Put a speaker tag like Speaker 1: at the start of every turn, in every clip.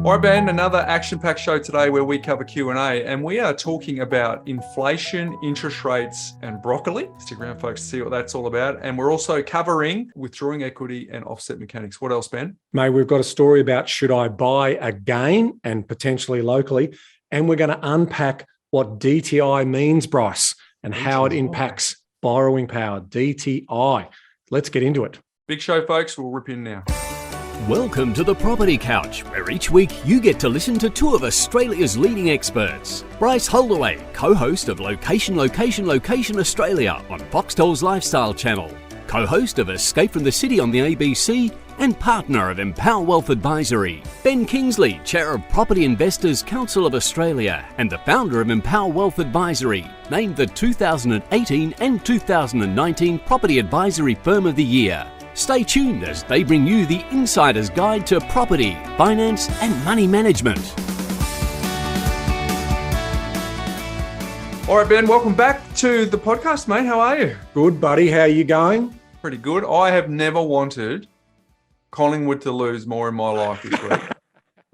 Speaker 1: All right, Ben, another action-packed show today where we cover Q&A, and we are talking about inflation, interest rates, and broccoli. Stick around, folks, to see what that's all about. And we're also covering withdrawing equity and offset mechanics. What else, Ben?
Speaker 2: Mate, we've got a story about should I buy again and potentially locally, and we're going to unpack what DTI means, Bryce, and how it impacts borrowing power. DTI. Let's get into it.
Speaker 1: Big show, folks. We'll rip in now.
Speaker 3: Welcome to the Property Couch, where each week you get to listen to two of Australia's leading experts. Bryce Holdaway, co-host of Location Australia on Foxtel's Lifestyle Channel, co-host of Escape from the City on the ABC, and partner of Empower Wealth Advisory. Ben Kingsley, chair of Property Investors Council of Australia and the founder of Empower Wealth Advisory, named the 2018 and 2019 Property Advisory Firm of the Year. Stay tuned as they bring you the insider's guide to property, finance, and money management.
Speaker 1: All right, Ben, welcome back to the podcast, mate. How are you?
Speaker 2: Good, buddy. How are you going?
Speaker 1: Pretty good. I have never wanted Collingwood to lose more in my life this week.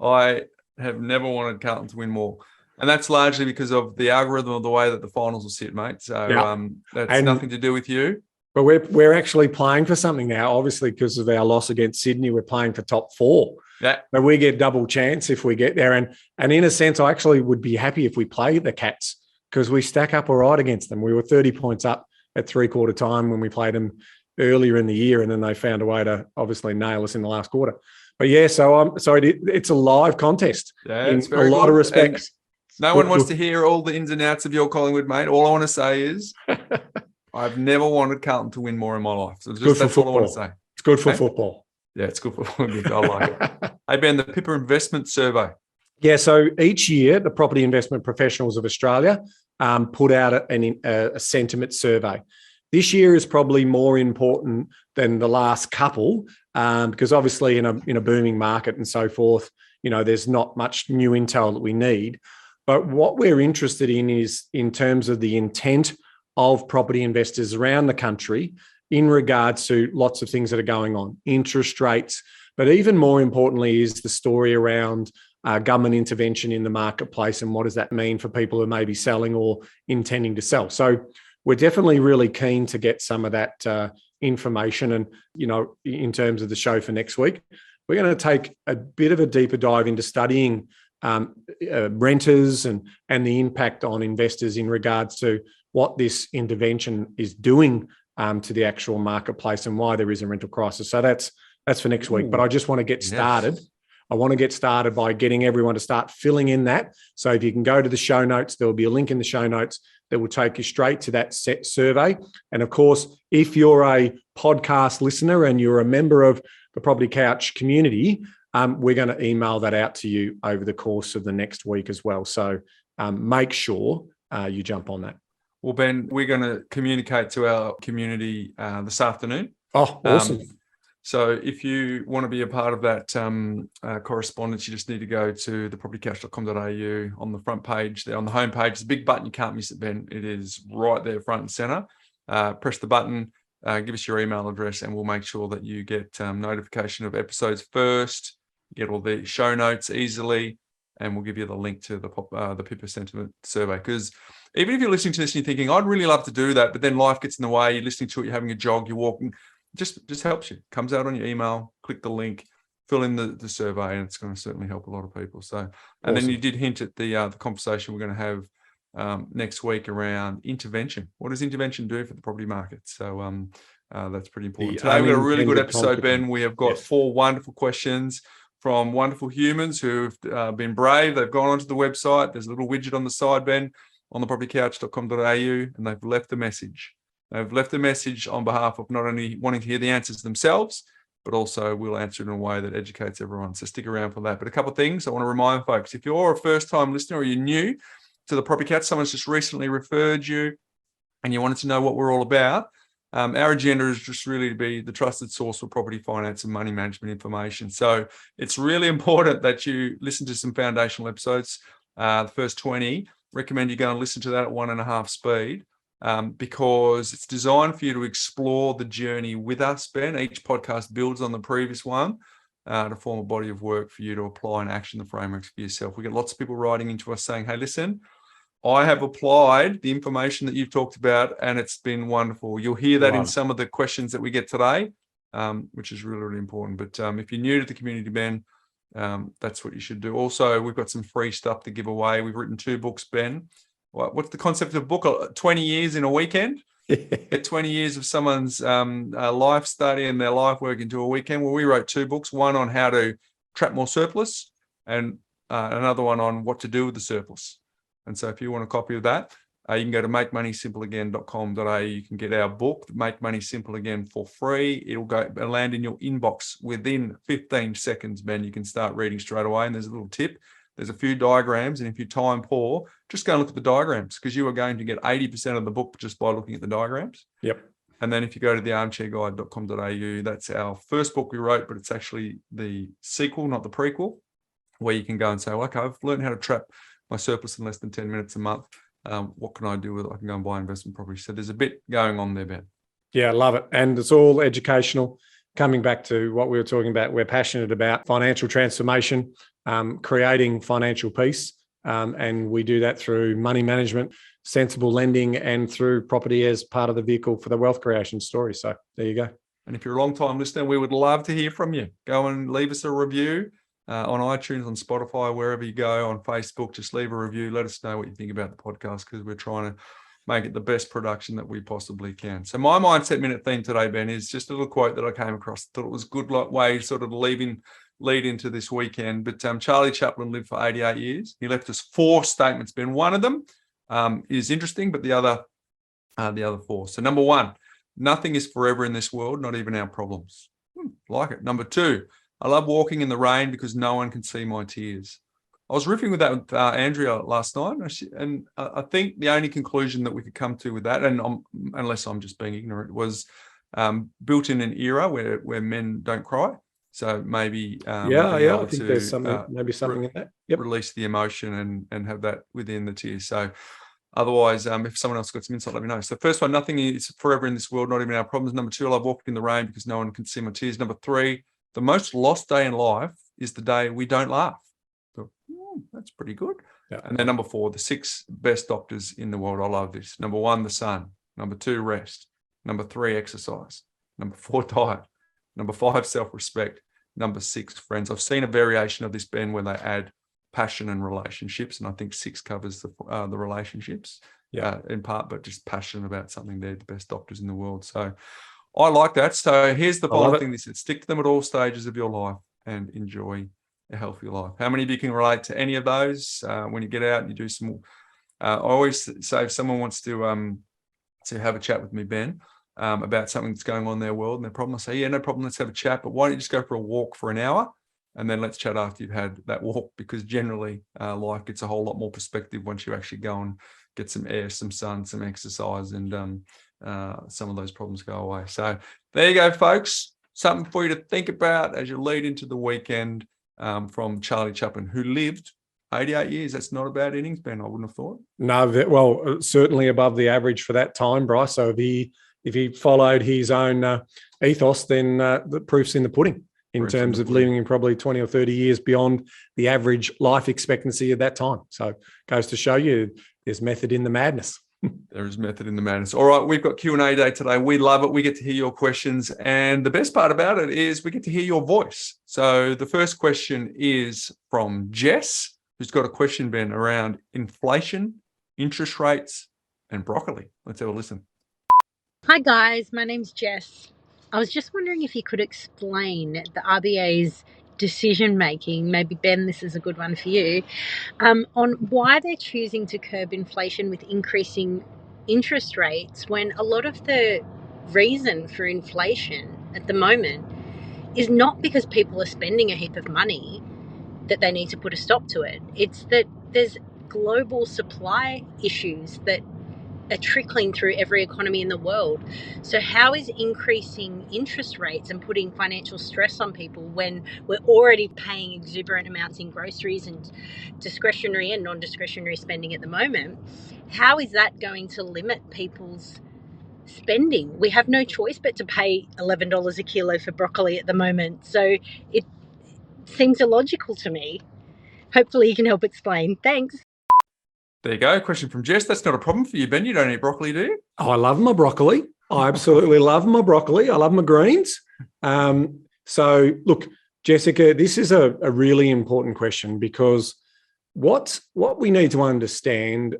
Speaker 1: I have never wanted Carlton to win more. And that's largely because of the algorithm of the way that the finals will sit, mate. So that's nothing to do with you.
Speaker 2: But we're actually playing for something now, obviously, because of our loss against Sydney. We're playing for top four.
Speaker 1: Yeah.
Speaker 2: But we get double chance if we get there. And in a sense, I actually would be happy if we play the Cats because we stack up all right against them. We were 30 points up at three-quarter time when we played them earlier in the year, and then they found a way to obviously nail us in the last quarter. But yeah, so it's a live contest in a lot of respects.
Speaker 1: No one wants to hear all the ins and outs of your Collingwood, mate. All I want to say is I've never wanted Carlton to win more in my life. So that's all I want to say.
Speaker 2: It's good for football.
Speaker 1: Yeah, it's good for football. I like it. Hey, Ben, the Pippa Investment Survey.
Speaker 2: Yeah, so each year, the Property Investment Professionals of Australia put out a sentiment survey. This year is probably more important than the last couple because obviously in a booming market and so forth, there's not much new intel that we need. But what we're interested in is in terms of the intent of property investors around the country in regards to lots of things that are going on, interest rates, but even more importantly is the story around government intervention in the marketplace and what does that mean for people who may be selling or intending to sell. So we're definitely really keen to get some of that information. And, in terms of the show for next week, we're going to take a bit of a deeper dive into studying renters and the impact on investors in regards to what this intervention is doing to the actual marketplace and why there is a rental crisis. So that's for next week. But I just want to get started. Yes. I want to get started by getting everyone to start filling in that. So if you can go to the show notes, there will be a link in the show notes that will take you straight to that set survey. And of course, if you're a podcast listener and you're a member of the Property Couch community, we're going to email that out to you over the course of the next week as well. So make sure you jump on that.
Speaker 1: Well, Ben, we're going to communicate to our community this afternoon.
Speaker 2: Oh, awesome.
Speaker 1: So if you want to be a part of that correspondence, you just need to go to thepropertycouch.com.au on the front page there, on the home page. There's a big button. You can't miss it, Ben. It is right there front and center. Press the button, give us your email address, and we'll make sure that you get notification of episodes first, get all the show notes easily, and we'll give you the link to the Pippa Sentiment Survey. Because even if you're listening to this and you're thinking, I'd really love to do that, but then life gets in the way, you're listening to it, you're having a jog, you're walking, just helps you. Comes out on your email, click the link, fill in the survey, and it's going to certainly help a lot of people. So, and then you did hint at the conversation we're going to have next week around intervention. What does intervention do for the property market? So that's pretty important. Today we've got a really good episode, Ben. We have got 4 wonderful questions from wonderful humans who've been brave. They've gone onto the website. There's a little widget on the side, Ben, on thepropertycouch.com.au, and they've left a message. They've left a message on behalf of not only wanting to hear the answers themselves, but also we'll answer it in a way that educates everyone. So stick around for that. But a couple of things I want to remind folks. If you're a first-time listener or you're new to the Property Couch, someone's just recently referred you and you wanted to know what we're all about, our agenda is just really to be the trusted source for property finance and money management information. So it's really important that you listen to some foundational episodes. The first 20, recommend you go and listen to that at 1.5 speed. Because it's designed for you to explore the journey with us, Ben. Each podcast builds on the previous one. to form a body of work for you to apply and action the frameworks for yourself. We get lots of people writing into us saying, hey, listen, I have applied the information that you've talked about and it's been wonderful. You'll hear that in some of the questions that we get today, which is really, really important. But if you're new to the community, Ben, that's what you should do. Also, we've got some free stuff to give away. We've written 2 books, Ben. What's the concept of a book? 20 years in a weekend? Get 20 years of someone's life study and their life work into a weekend. Well, we wrote 2 books, one on how to trap more surplus and another one on what to do with the surplus. And so if you want a copy of that, you can go to makemoniesimpleagain.com.au. You can get our book, Make Money Simple Again, for free. It'll land in your inbox within 15 seconds, Ben. You can start reading straight away. And there's a little tip. There's a few diagrams. And if you're time poor, just go and look at the diagrams because you are going to get 80% of the book just by looking at the diagrams.
Speaker 2: Yep.
Speaker 1: And then if you go to the armchairguide.com.au, that's our first book we wrote, but it's actually the sequel, not the prequel, where you can go and say, well, okay, I've learned how to trap my surplus in less than 10 minutes a month. What can I do with it? I can go and buy investment property. So there's a bit going on there, Ben.
Speaker 2: Yeah, I love it. And it's all educational. Coming back to what we were talking about, we're passionate about financial transformation, creating financial peace. And we do that through money management, sensible lending, and through property as part of the vehicle for the wealth creation story. So there you go.
Speaker 1: And if you're a long-time listener, we would love to hear from you. Go and leave us a review. On iTunes, on Spotify, wherever you go, on Facebook, just leave a review. Let us know what you think about the podcast because we're trying to make it the best production that we possibly can. So my Mindset Minute theme today, Ben, is just a little quote that I came across. Thought it was a good way sort of lead into this weekend. But Charlie Chaplin lived for 88 years. He left us 4 statements, Ben. One of them is interesting, but the other 4. So number 1, nothing is forever in this world, not even our problems. Like it. Number 2, I love walking in the rain because no one can see my tears. I was riffing with that with Andrea last night, and I think the only conclusion that we could come to with that, and unless I'm just being ignorant, was built in an era where men don't cry. So maybe
Speaker 2: I think there's something, maybe something in that. Yep.
Speaker 1: Release the emotion and have that within the tears. So otherwise, if someone else got some insight, let me know. So first one, nothing is forever in this world, not even our problems. Number 2, I love walking in the rain because no one can see my tears. Number 3, the most lost day in life is the day we don't laugh. So, that's pretty good. Yeah. And then number 4, the 6 best doctors in the world. I love this. Number 1, the sun. Number 2, rest. Number 3, exercise. Number 4, diet. Number 5, self-respect. Number 6, friends. I've seen a variation of this, Ben, where they add passion and relationships. And I think 6 covers the relationships in part, but just passionate about something. They're the best doctors in the world. So I like that. So here's the final thing. This is stick to them at all stages of your life and enjoy a healthy life. How many of you can relate to any of those when you get out and you do some? I always say if someone wants to have a chat with me, Ben, about something that's going on in their world and their problem, I say, yeah, no problem. Let's have a chat. But why don't you just go for a walk for an hour and then let's chat after you've had that walk? Because generally life gets a whole lot more perspective once you actually go and get some air, some sun, some exercise, and some of those problems go away. So there you go, folks. Something for you to think about as you lead into the weekend from Charlie Chaplin, who lived 88 years. That's not a bad innings, Ben, I wouldn't have thought.
Speaker 2: No, well, certainly above the average for that time, Bryce. So if he followed his own ethos, then the proof's in the pudding in terms of living in probably 20 or 30 years beyond the average life expectancy at that time. So goes to show you there's method in the madness.
Speaker 1: There is method in the madness. All right, we've got Q&A day today. We love it. We get to hear your questions. And the best part about it is we get to hear your voice. So the first question is from Jess, who's got a question, Ben, around inflation, interest rates, and broccoli. Let's have a listen.
Speaker 4: Hi, guys. My name's Jess. I was just wondering if you could explain the RBA's decision-making, maybe Ben, this is a good one for you, on why they're choosing to curb inflation with increasing interest rates when a lot of the reason for inflation at the moment is not because people are spending a heap of money that they need to put a stop to it. It's that there's global supply issues that are trickling through every economy in the world. So how is increasing interest rates and putting financial stress on people when we're already paying exuberant amounts in groceries and discretionary and non-discretionary spending at the moment? How is that going to limit people's spending? We have no choice but to pay $11 a kilo for broccoli at the moment. So seems illogical to me. Hopefully you can help explain. Thanks.
Speaker 1: There you go. Question from Jess. That's not a problem for you, Ben. You don't eat broccoli, do you?
Speaker 2: Oh, I love my broccoli. I absolutely love my broccoli. I love my greens. So look, Jessica, this is a really important question, because what we need to understand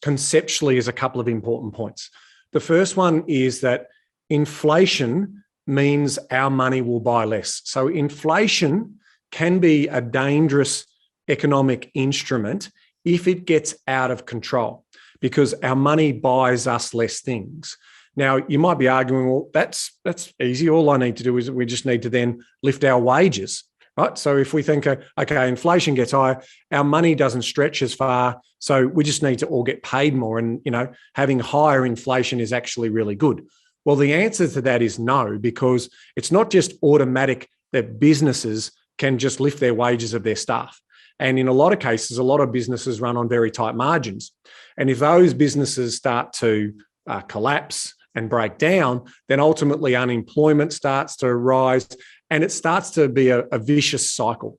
Speaker 2: conceptually is a couple of important points. The first one is that inflation means our money will buy less. So inflation can be a dangerous economic instrument if it gets out of control, because our money buys us less things. Now, you might be arguing, well, that's easy. All I need to do is we just need to then lift our wages, right? So if we think, okay, inflation gets higher, our money doesn't stretch as far, so we just need to all get paid more. And, having higher inflation is actually really good. Well, the answer to that is no, because it's not just automatic that businesses can just lift their wages of their staff. And in a lot of cases, a lot of businesses run on very tight margins. And if those businesses start to collapse and break down, then ultimately unemployment starts to rise, and it starts to be a vicious cycle.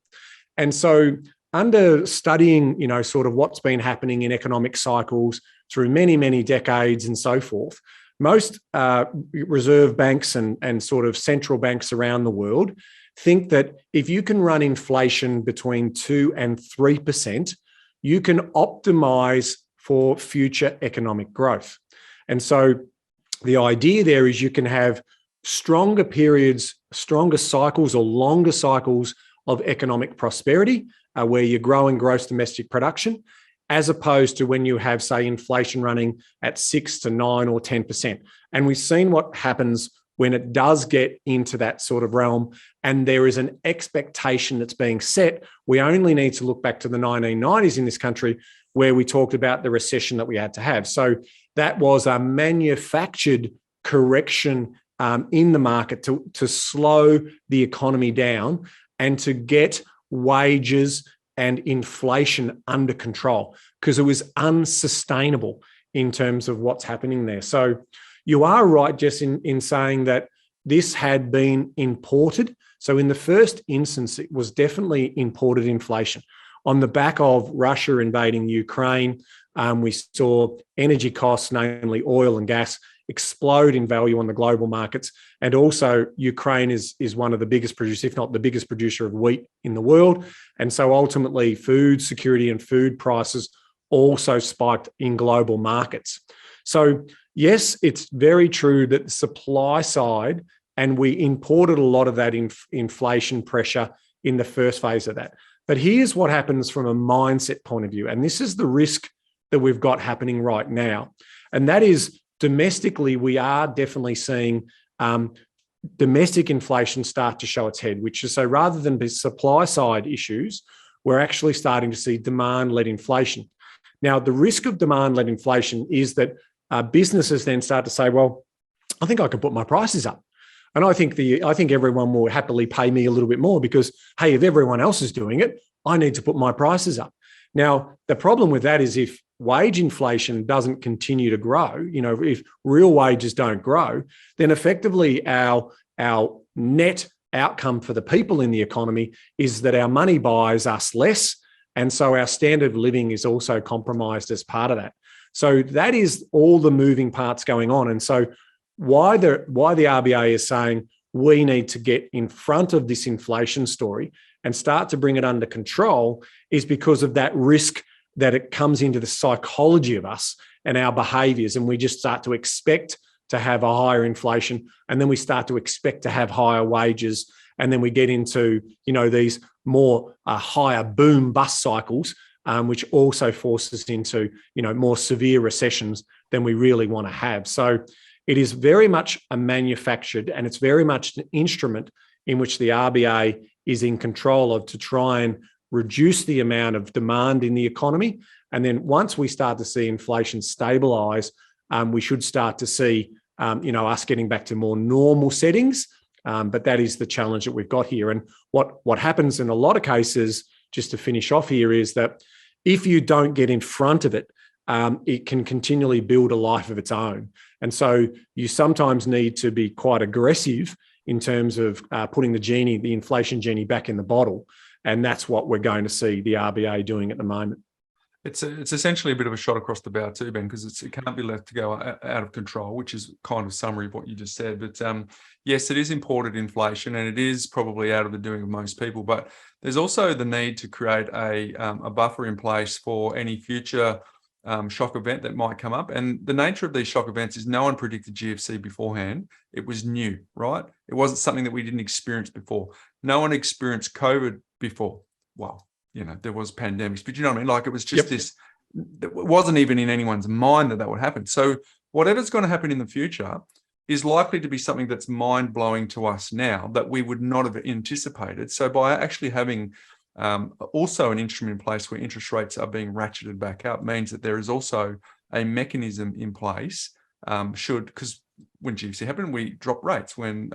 Speaker 2: And so under studying, sort of what's been happening in economic cycles through many, many decades and so forth, most reserve banks and sort of central banks around the world think that if you can run inflation between 2 and 3%, you can optimize for future economic growth. And so the idea there is you can have stronger periods, stronger cycles or longer cycles of economic prosperity where you're growing gross domestic production, as opposed to when you have, say, inflation running at 6 to 9 or 10%. And we've seen what happens when it does get into that sort of realm and there is an expectation that's being set. We only need to look back to the 1990s in this country, where we talked about the recession that we had to have. So that was a manufactured correction in the market to slow the economy down and to get wages and inflation under control, because it was unsustainable in terms of what's happening there. So you are right, Jess, in saying that this had been imported. So in the first instance, it was definitely imported inflation. On the back of Russia invading Ukraine, we saw energy costs, namely oil and gas, explode in value on the global markets. And also Ukraine is one of the biggest producers, if not the biggest producer of wheat in the world. And so ultimately food security and food prices also spiked in global markets. So yes, it's very true that the supply side, and we imported a lot of that inflation pressure in the first phase of that. But here's what happens from a mindset point of view. And this is the risk that we've got happening right now. And that is, domestically, we are definitely seeing domestic inflation start to show its head, which is, so rather than be supply side issues, we're actually starting to see demand-led inflation. Now, the risk of demand-led inflation is that businesses then start to say, well, I think I can put my prices up. And I think everyone will happily pay me a little bit more because, hey, if everyone else is doing it, I need to put my prices up. Now, the problem with that is if wage inflation doesn't continue to grow, if real wages don't grow, then effectively our net outcome for the people in the economy is that our money buys us less. And so our standard of living is also compromised as part of that. So that is all the moving parts going on. And so why the RBA is saying we need to get in front of this inflation story and start to bring it under control is because of that risk that it comes into the psychology of us and our behaviors. And we just start to expect to have a higher inflation. And then we start to expect to have higher wages. And then we get into, these more higher boom bust cycles, which also forces into, more severe recessions than we really want to have. So it is very much a manufactured, and it's very much an instrument in which the RBA is in control of to try and reduce the amount of demand in the economy. And then once we start to see inflation stabilise, we should start to see, us getting back to more normal settings. But that is the challenge that we've got here. And what happens in a lot of cases, just to finish off here, is that if you don't get in front of it, it can continually build a life of its own. And so you sometimes need to be quite aggressive in terms of putting the inflation genie back in the bottle. And that's what we're going to see the RBA doing at the moment.
Speaker 1: It's essentially a bit of a shot across the bow too, Ben, because it can't be left to go out of control, which is kind of summary of what you just said. But yes, it is imported inflation, and it is probably out of the doing of most people. But there's also the need to create a buffer in place for any future shock event that might come up. And the nature of these shock events is no one predicted GFC beforehand. It was new, right? It wasn't something that we didn't experience before. No one experienced COVID before. Well, there was pandemics, but you know what I mean? Like, it was just this, it wasn't even in anyone's mind that would happen. So whatever's going to happen in the future is likely to be something that's mind-blowing to us now that we would not have anticipated. So by actually having also an instrument in place where interest rates are being ratcheted back up means that there is also a mechanism in place because when GFC happened, we dropped rates. When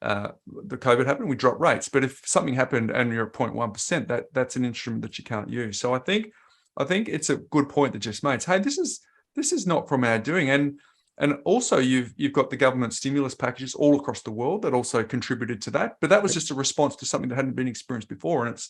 Speaker 1: the COVID happened, we dropped rates. But if something happened and you're at 0.1%, that's an instrument that you can't use. So I think it's a good point that Jess made. Hey, this is not from our doing. And also you've got the government stimulus packages all across the world that also contributed to that. But that was just a response to something that hadn't been experienced before. And it's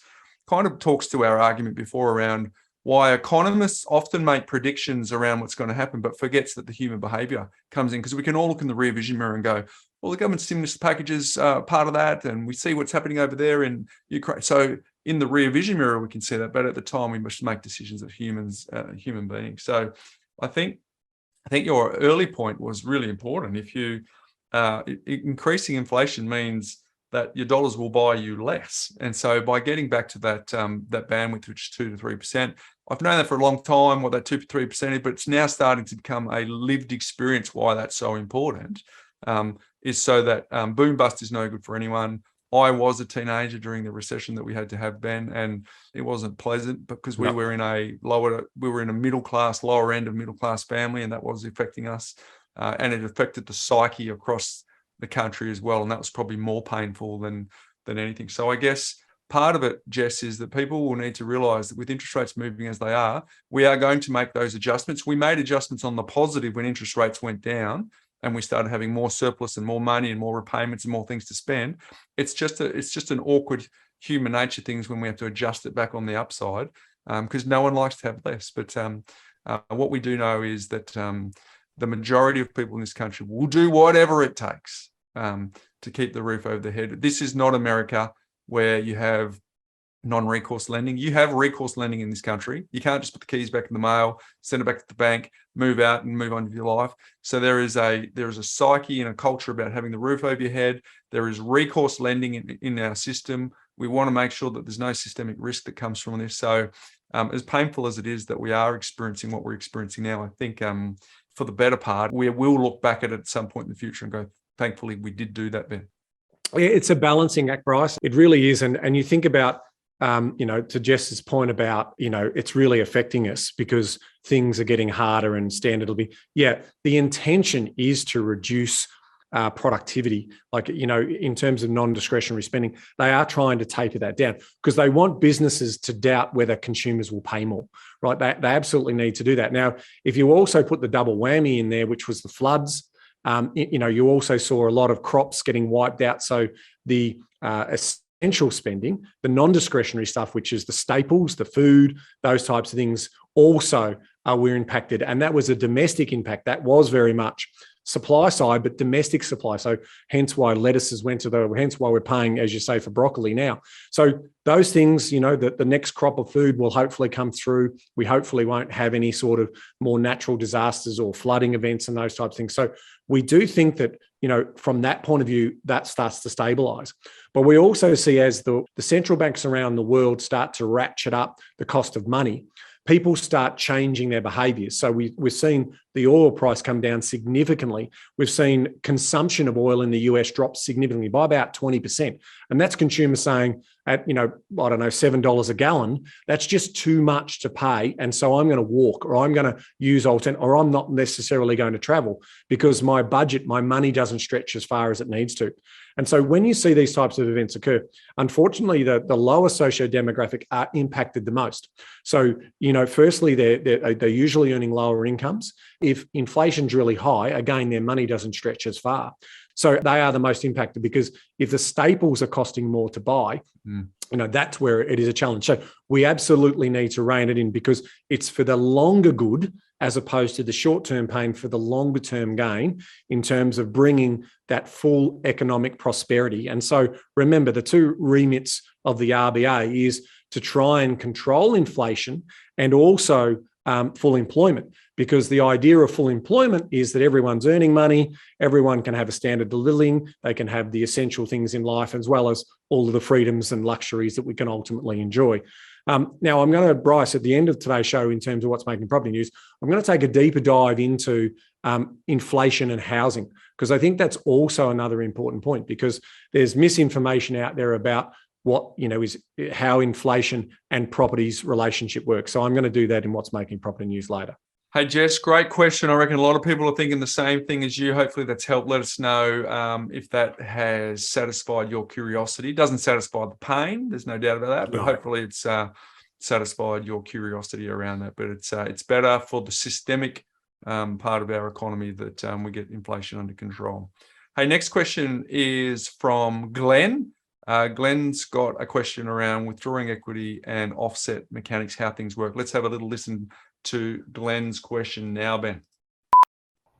Speaker 1: kind of talks to our argument before around why economists often make predictions around what's going to happen, but forgets that the human behavior comes in, because we can all look in the rear vision mirror and go, well, the government stimulus packages are part of that, and we see what's happening over there in Ukraine. So in the rear vision mirror, we can see that, but at the time, we must make decisions as human beings. So I think your early point was really important. If you increasing inflation means that your dollars will buy you less, and so by getting back to that bandwidth, which is 2 to 3%, I've known that for a long time, what that 2 to 3% is, but it's now starting to become a lived experience. Why that's so important is so that boom bust is no good for anyone. I was a teenager during the recession that we had to have, Ben, and it wasn't pleasant because we were in a middle class, lower end of middle class family, and that was affecting us, and it affected the psyche across the country as well, and that was probably more painful than anything. So I guess part of it, Jess, is that people will need to realise that with interest rates moving as they are, we are going to make those adjustments. We made adjustments on the positive when interest rates went down, and we started having more surplus and more money and more repayments and more things to spend. It's just an awkward human nature things when we have to adjust it back on the upside, because no one likes to have less. But what we do know is that the majority of people in this country will do whatever it takes to keep the roof over their head. This is not America, where you have non-recourse lending. You have recourse lending in this country. You can't just put the keys back in the mail, send it back to the bank, move out and move on with your life. So there is a psyche and a culture about having the roof over your head. There is recourse lending in our system. We want to make sure that there's no systemic risk that comes from this. So as painful as it is that we are experiencing what we're experiencing now, I think for the better part, we will look back at it at some point in the future and go, thankfully, we did do that, Ben.
Speaker 2: It's a balancing act, Bryce. It really is. And you think about, to Jess's point about, it's really affecting us because things are getting harder and standard will be, the intention is to reduce productivity. Like, in terms of non-discretionary spending, they are trying to taper that down because they want businesses to doubt whether consumers will pay more, right? They absolutely need to do that. Now, if you also put the double whammy in there, which was the floods, you also saw a lot of crops getting wiped out. So the essential spending, the non-discretionary stuff, which is the staples, the food, those types of things, also were impacted. And that was a domestic impact. That was very much supply side, but domestic supply. So hence why lettuces went to hence why we're paying, as you say, for broccoli now. So those things, that the next crop of food will hopefully come through. We hopefully won't have any sort of more natural disasters or flooding events and those types of things. So we do think that, from that point of view, that starts to stabilize. But we also see as the central banks around the world start to ratchet up the cost of money, people start changing their behaviors. So we've seen the oil price come down significantly. We've seen consumption of oil in the US drop significantly by about 20%. And that's consumers saying at, $7 a gallon, that's just too much to pay. And so I'm going to walk, or I'm going to use or I'm not necessarily going to travel because my budget, my money doesn't stretch as far as it needs to. And so when you see these types of events occur, unfortunately, the lower socio-demographic are impacted the most. So, firstly, they're usually earning lower incomes. If inflation's really high, again, their money doesn't stretch as far. So they are the most impacted, because if the staples are costing more to buy, that's where it is a challenge. So we absolutely need to rein it in, because it's for the longer good as opposed to the short-term pain, for the longer-term gain in terms of bringing that full economic prosperity. And so remember, the two remits of the RBA is to try and control inflation and also full employment, because the idea of full employment is that everyone's earning money, everyone can have a standard of living, they can have the essential things in life, as well as all of the freedoms and luxuries that we can ultimately enjoy. Now, I'm going to, Bryce, at the end of today's show, in terms of what's making property news, I'm going to take a deeper dive into inflation and housing, because I think that's also another important point, because there's misinformation out there about what, is how inflation and property's relationship works. So I'm going to do that in what's making property news later.
Speaker 1: Hey, Jess, great question. I reckon a lot of people are thinking the same thing as you. Hopefully that's helped. Let us know if that has satisfied your curiosity. It doesn't satisfy the pain, there's no doubt about that, but hopefully it's satisfied your curiosity around that. But it's better for the systemic part of our economy that we get inflation under control. Hey, next question is from Glenn. Glenn's got a question around withdrawing equity and offset mechanics, how things work. Let's have a little listen to Glenn's question now, Ben.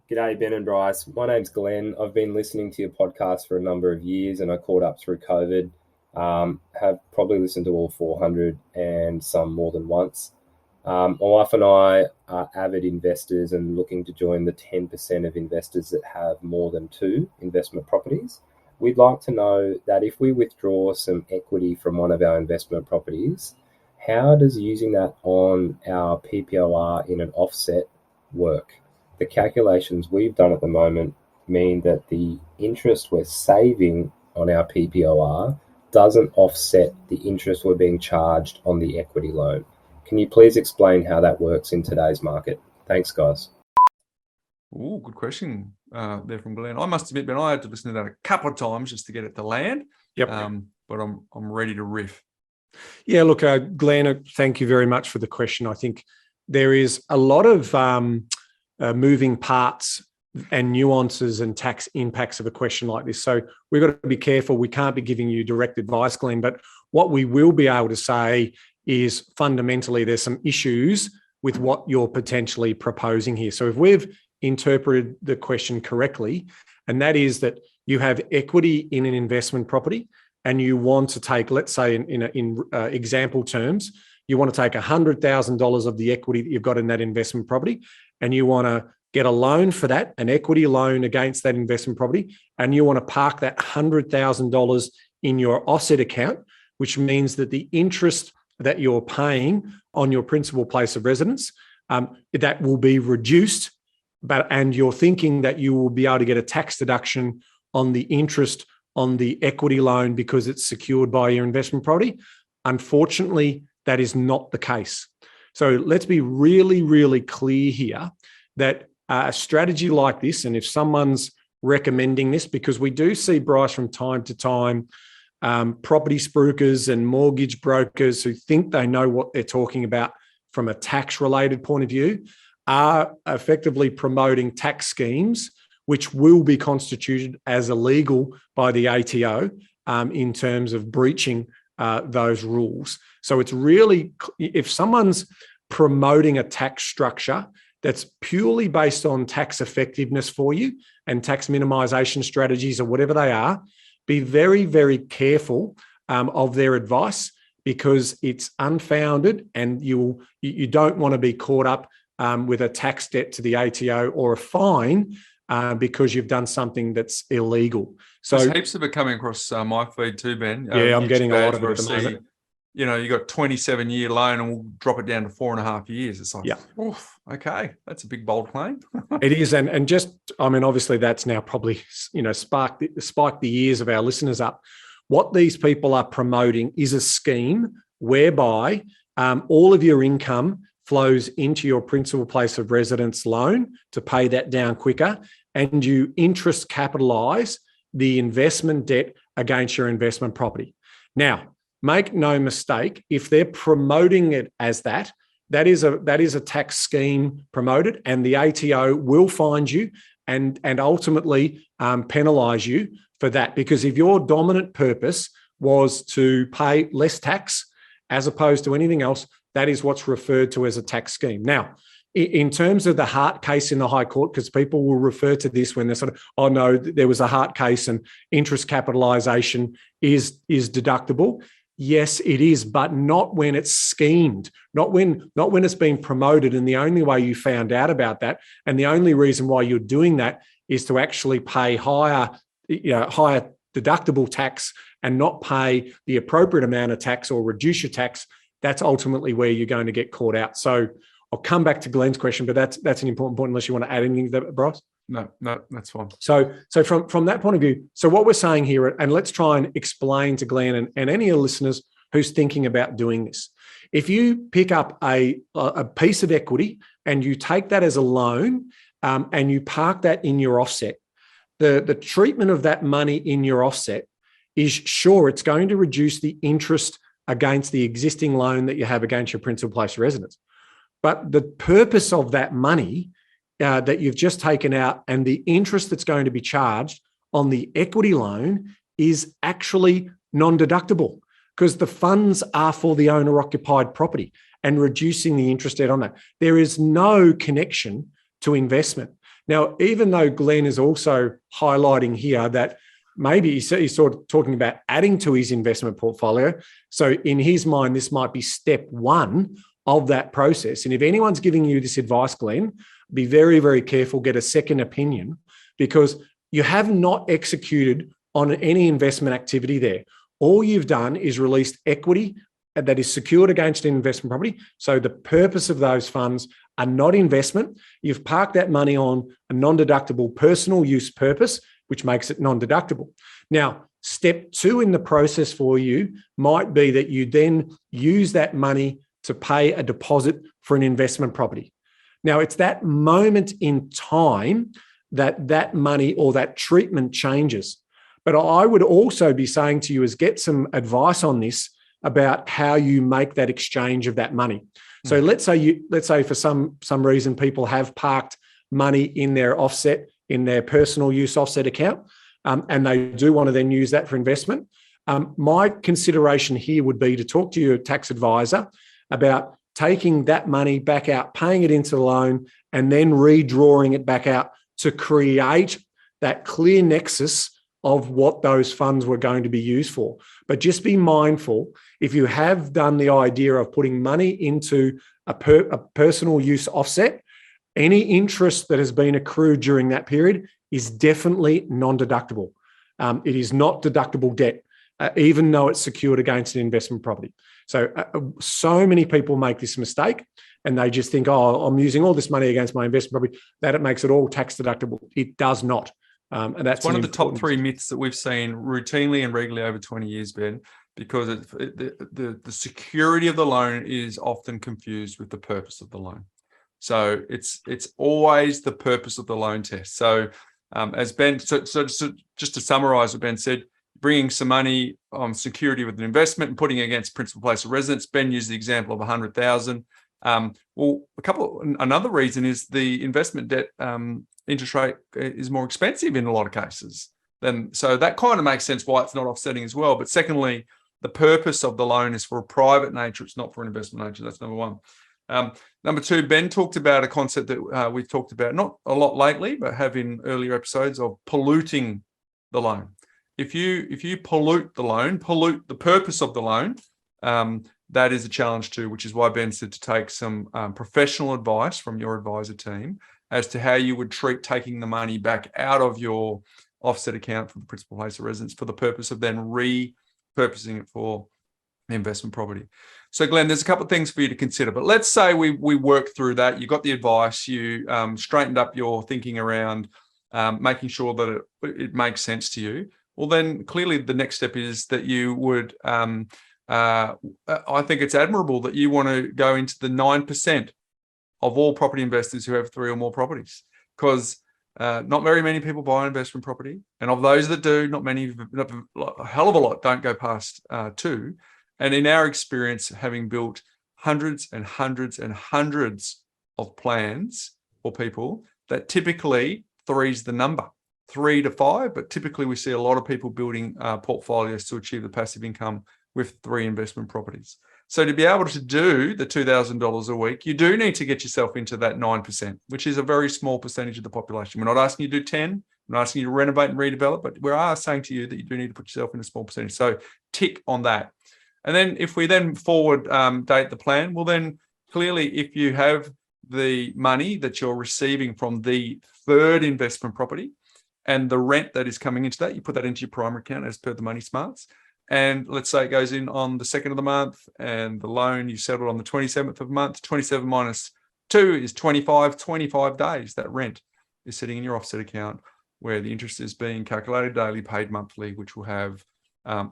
Speaker 5: G'day, Ben and Bryce. My name's Glenn. I've been listening to your podcast for a number of years, and I caught up through COVID. Have probably listened to all 400 and some more than once. My wife and I are avid investors and looking to join the 10% of investors that have more than 2 investment properties. We'd like to know that if we withdraw some equity from one of our investment properties, how does using that on our PPOR in an offset work? The calculations we've done at the moment mean that the interest we're saving on our PPOR doesn't offset the interest we're being charged on the equity loan. Can you please explain how that works in today's market? Thanks, guys.
Speaker 1: Oh, good question there from Glenn. I must admit, Ben, I had to listen to that a couple of times just to get it to land.
Speaker 2: Yep.
Speaker 1: But I'm ready to riff.
Speaker 2: Yeah, look, Glenn, thank you very much for the question. I think there is a lot of moving parts and nuances and tax impacts of a question like this. So we've got to be careful. We can't be giving you direct advice, Glenn, but what we will be able to say is fundamentally there's some issues with what you're potentially proposing here. So if we've interpreted the question correctly, and that is that you have equity in an investment property and you want to take, let's say in example terms, you want to take $100,000 of the equity that you've got in that investment property, and you want to get a loan for that, an equity loan against that investment property, and you want to park that $100,000 in your offset account, which means that the interest that you're paying on your principal place of residence, that will be reduced, and you're thinking that you will be able to get a tax deduction on the interest on the equity loan because it's secured by your investment property. Unfortunately, that is not the case. So let's be really, really clear here that a strategy like this, and if someone's recommending this, because we do see, Bryce, from time to time, property spruikers and mortgage brokers who think they know what they're talking about from a tax-related point of view, are effectively promoting tax schemes which will be constituted as illegal by the ATO in terms of breaching those rules. So it's really, if someone's promoting a tax structure that's purely based on tax effectiveness for you and tax minimization strategies or whatever they are, be very, very careful of their advice, because it's unfounded and you don't want to be caught up with a tax debt to the ATO or a fine because you've done something that's illegal. So
Speaker 1: there's heaps of it coming across my feed too, Ben.
Speaker 2: Yeah, I'm getting a lot of it at the moment.
Speaker 1: You know, you got 27-year loan and we'll drop it down to 4.5 years. It's like,
Speaker 2: yeah,
Speaker 1: oof, okay, that's a big bold claim.
Speaker 2: It is, and just, I mean, obviously that's now probably, spiked the ears of our listeners up. What these people are promoting is a scheme whereby all of your income flows into your principal place of residence loan to pay that down quicker, and you interest capitalize the investment debt against your investment property. Now, make no mistake, if they're promoting it as that is a tax scheme promoted, and the ATO will find you and ultimately penalise you for that. Because if your dominant purpose was to pay less tax as opposed to anything else, that is what's referred to as a tax scheme. Now, in terms of the Hart case in the High Court, because people will refer to this when they're sort of, oh no, there was a Hart case and interest capitalisation is deductible. Yes, it is, but not when it's schemed, not when it's been promoted. And the only way you found out about that, and the only reason why you're doing that, is to actually pay higher deductible tax and not pay the appropriate amount of tax or reduce your tax. That's ultimately where you're going to get caught out. So I'll come back to Glenn's question, but that's an important point, unless you want to add anything to that, Bryce.
Speaker 1: No, that's fine.
Speaker 2: So from that point of view, so what we're saying here, and let's try and explain to Glenn and any of the listeners who's thinking about doing this. If you pick up a piece of equity and you take that as a loan and you park that in your offset, the treatment of that money in your offset is, sure, it's going to reduce the interest against the existing loan that you have against your principal place of residence. But the purpose of that money that you've just taken out and the interest that's going to be charged on the equity loan is actually non-deductible, because the funds are for the owner-occupied property and reducing the interest rate on that. There is no connection to investment. Now, even though Glenn is also highlighting here that maybe he's sort of talking about adding to his investment portfolio, so in his mind, this might be step one of that process. And if anyone's giving you this advice, Glenn, be very, very careful, get a second opinion, because you have not executed on any investment activity there. All you've done is released equity that is secured against an investment property. So the purpose of those funds are not investment. You've parked that money on a non-deductible personal use purpose, which makes it non-deductible. Now, step two in the process for you might be that you then use that money to pay a deposit for an investment property. Now, it's that moment in time that money or that treatment changes. But I would also be saying to you is get some advice on this about how you make that exchange of that money. So let's say for some reason people have parked money in their offset, in their personal use offset account, and they do want to then use that for investment. My consideration here would be to talk to your tax advisor about taking that money back out, paying it into the loan, and then redrawing it back out to create that clear nexus of what those funds were going to be used for. But just be mindful, if you have done the idea of putting money into a personal use offset, any interest that has been accrued during that period is definitely non-deductible. It is not deductible debt, even though it's secured against an investment property. So many people make this mistake and they just think, oh, I'm using all this money against my investment property, that it makes it all tax deductible. It does not. And that's
Speaker 1: one of the top three myths that we've seen routinely and regularly over 20 years, Ben, because the security of the loan is often confused with the purpose of the loan. So it's always the purpose of the loan test. So as Ben, so just to summarize what Ben said, bringing some money on security with an investment and putting it against principal place of residence. Ben used the example of 100,000. Another reason is the investment debt interest rate is more expensive in a lot of cases. So that kind of makes sense why it's not offsetting as well. But secondly, the purpose of the loan is for a private nature. It's not for an investment nature. That's number one. Number two, Ben talked about a concept that we've talked about not a lot lately, but have in earlier episodes, of polluting the loan. If you pollute the loan, pollute the purpose of the loan, that is a challenge too, which is why Ben said to take some professional advice from your advisor team as to how you would treat taking the money back out of your offset account for the principal place of residence for the purpose of then repurposing it for the investment property. So Glenn, there's a couple of things for you to consider, but let's say we work through that. You got the advice, you straightened up your thinking around making sure that it makes sense to you. Well, then clearly the next step is that you would, I think it's admirable that you want to go into the 9% of all property investors who have 3 or more properties, because not very many people buy an investment property. And of those that do, a hell of a lot don't go past 2. And in our experience, having built hundreds and hundreds and hundreds of plans for people, that typically 3's the number, 3 to 5. But typically we see a lot of people building portfolios to achieve the passive income with 3 investment properties. So to be able to do the $2,000 a week, you do need to get yourself into that 9%, which is a very small percentage of the population. We're not asking you to do 10. We're not asking you to renovate and redevelop, but we are saying to you that you do need to put yourself in a small percentage. So tick on that. And then if we then forward date the plan, well, then clearly if you have the money that you're receiving from the 3rd investment property and the rent that is coming into that, you put that into your primary account as per the Money Smarts. And let's say it goes in on the 2nd of the month and the loan you settled on the 27th of the month. 27 minus 2 is 25 days. That rent is sitting in your offset account where the interest is being calculated daily, paid monthly, which will have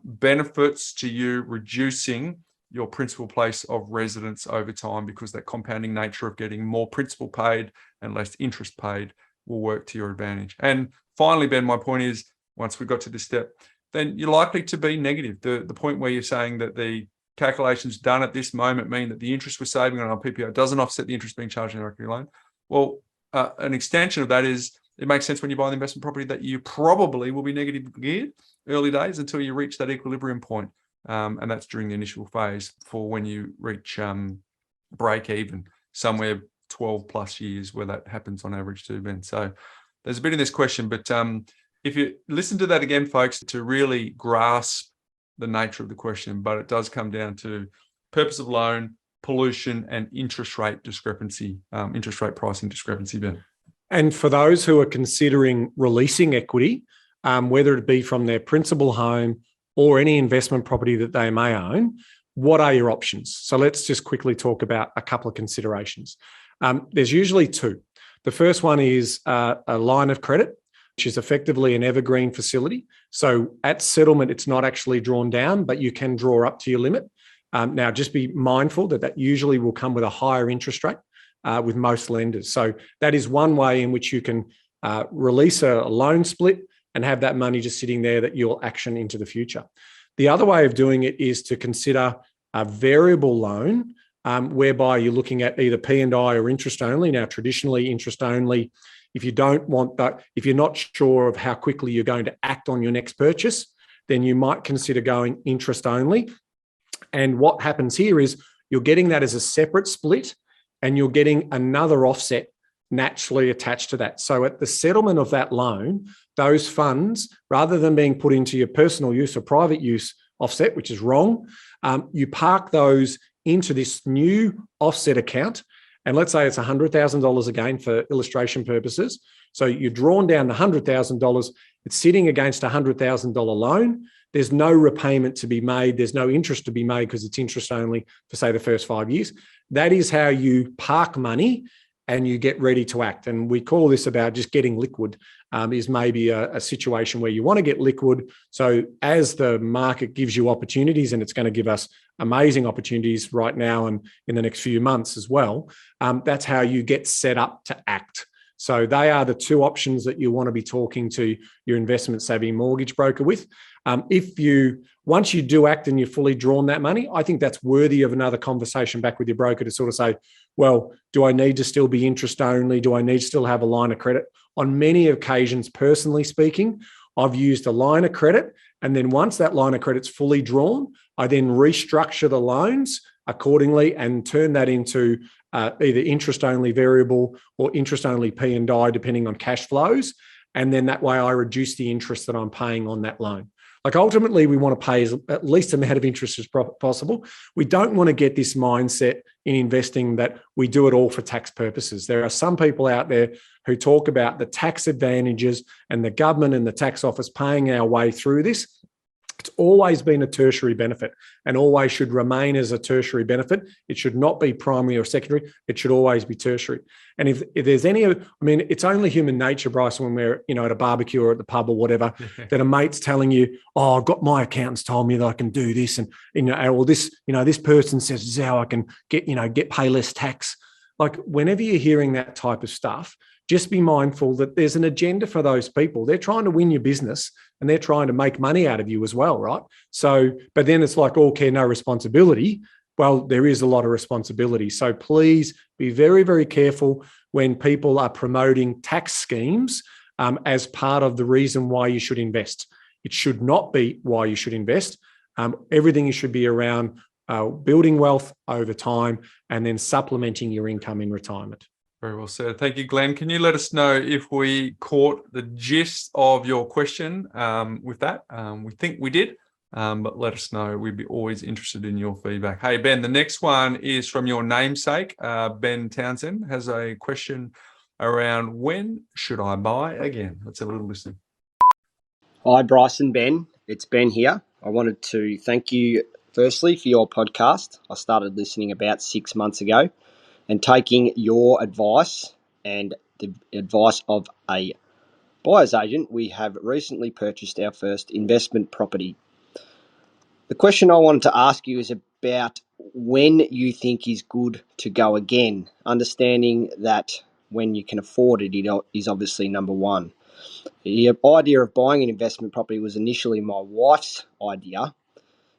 Speaker 1: benefits to you, reducing your principal place of residence over time, because that compounding nature of getting more principal paid and less interest paid will work to your advantage. And finally, Ben, my point is, once we got to this step, then you're likely to be negative. The point where you're saying that the calculations done at this moment mean that the interest we're saving on our PPO doesn't offset the interest being charged in our equity loan. Well, an extension of that is, it makes sense when you buy the investment property that you probably will be negative geared early days until you reach that equilibrium point. And that's during the initial phase for when you reach break even, somewhere 12 plus years where that happens on average too, Ben. So there's a bit in this question, but if you listen to that again, folks, to really grasp the nature of the question, but it does come down to purpose of loan, pollution, and interest rate discrepancy, interest rate pricing discrepancy, Ben.
Speaker 2: And for those who are considering releasing equity, whether it be from their principal home or any investment property that they may own, what are your options? So let's just quickly talk about a couple of considerations. There's usually 2. The first one is a line of credit, which is effectively an evergreen facility. So at settlement, it's not actually drawn down, but you can draw up to your limit. Now, just be mindful that usually will come with a higher interest rate with most lenders. So that is one way in which you can release a loan split and have that money just sitting there that you'll action into the future. The other way of doing it is to consider a variable loan, whereby you're looking at either P&I or interest only. Now, traditionally, interest only, if you don't want that, if you're not sure of how quickly you're going to act on your next purchase, then you might consider going interest only. And what happens here is you're getting that as a separate split and you're getting another offset naturally attached to that. So at the settlement of that loan, those funds, rather than being put into your personal use or private use offset, which is wrong, you park those into this new offset account. And let's say it's $100,000 again for illustration purposes. So you're drawn down to $100,000. It's sitting against a $100,000 loan. There's no repayment to be made. There's no interest to be made because it's interest only for, say, the first 5 years. That is how you park money and you get ready to act. And we call this about just getting liquid, is maybe a situation where you want to get liquid. So as the market gives you opportunities, and it's going to give us amazing opportunities right now and in the next few months as well, that's how you get set up to act. So they are the 2 options that you want to be talking to your investment savvy mortgage broker with. Once you do act and you're fully drawn that money, I think that's worthy of another conversation back with your broker to sort of say, well, do I need to still be interest only? Do I need to still have a line of credit? On many occasions, personally speaking, I've used a line of credit. And then once that line of credit's fully drawn, I then restructure the loans accordingly and turn that into either interest only variable or interest only P&I, depending on cash flows. And then that way I reduce the interest that I'm paying on that loan. Like ultimately, we want to pay at least amount of interest as possible. We don't want to get this mindset in investing that we do it all for tax purposes. There are some people out there who talk about the tax advantages and the government and the tax office paying our way through this. It's always been a tertiary benefit and always should remain as a tertiary benefit. It should not be primary or secondary. It should always be tertiary. And if there's any, it's only human nature, Bryce, when we're, at a barbecue or at the pub or whatever, that a mate's telling you, oh, I've got my accountants told me that I can do this. And or this, this person says this is how I can get pay less tax. Like whenever you're hearing that type of stuff, just be mindful that there's an agenda for those people. They're trying to win your business and they're trying to make money out of you as well, right? So, but then it's like all care, no responsibility. Well, there is a lot of responsibility. So please be very, very careful when people are promoting tax schemes as part of the reason why you should invest. It should not be why you should invest. Everything should be around building wealth over time and then supplementing your income in retirement.
Speaker 1: Very well said. Thank you, Glenn. Can you let us know if we caught the gist of your question with that? We think we did, but let us know. We'd be always interested in your feedback. Hey, Ben, the next one is from your namesake. Ben Townsend has a question around when should I buy again? Let's have a little listen.
Speaker 6: Hi, Bryce and Ben. It's Ben here. I wanted to thank you firstly for your podcast. I started listening about 6 months ago. And taking your advice and the advice of a buyer's agent, we have recently purchased our first investment property. The question I wanted to ask you is about when you think is good to go again, understanding that when you can afford it is obviously number one. The idea of buying an investment property was initially my wife's idea,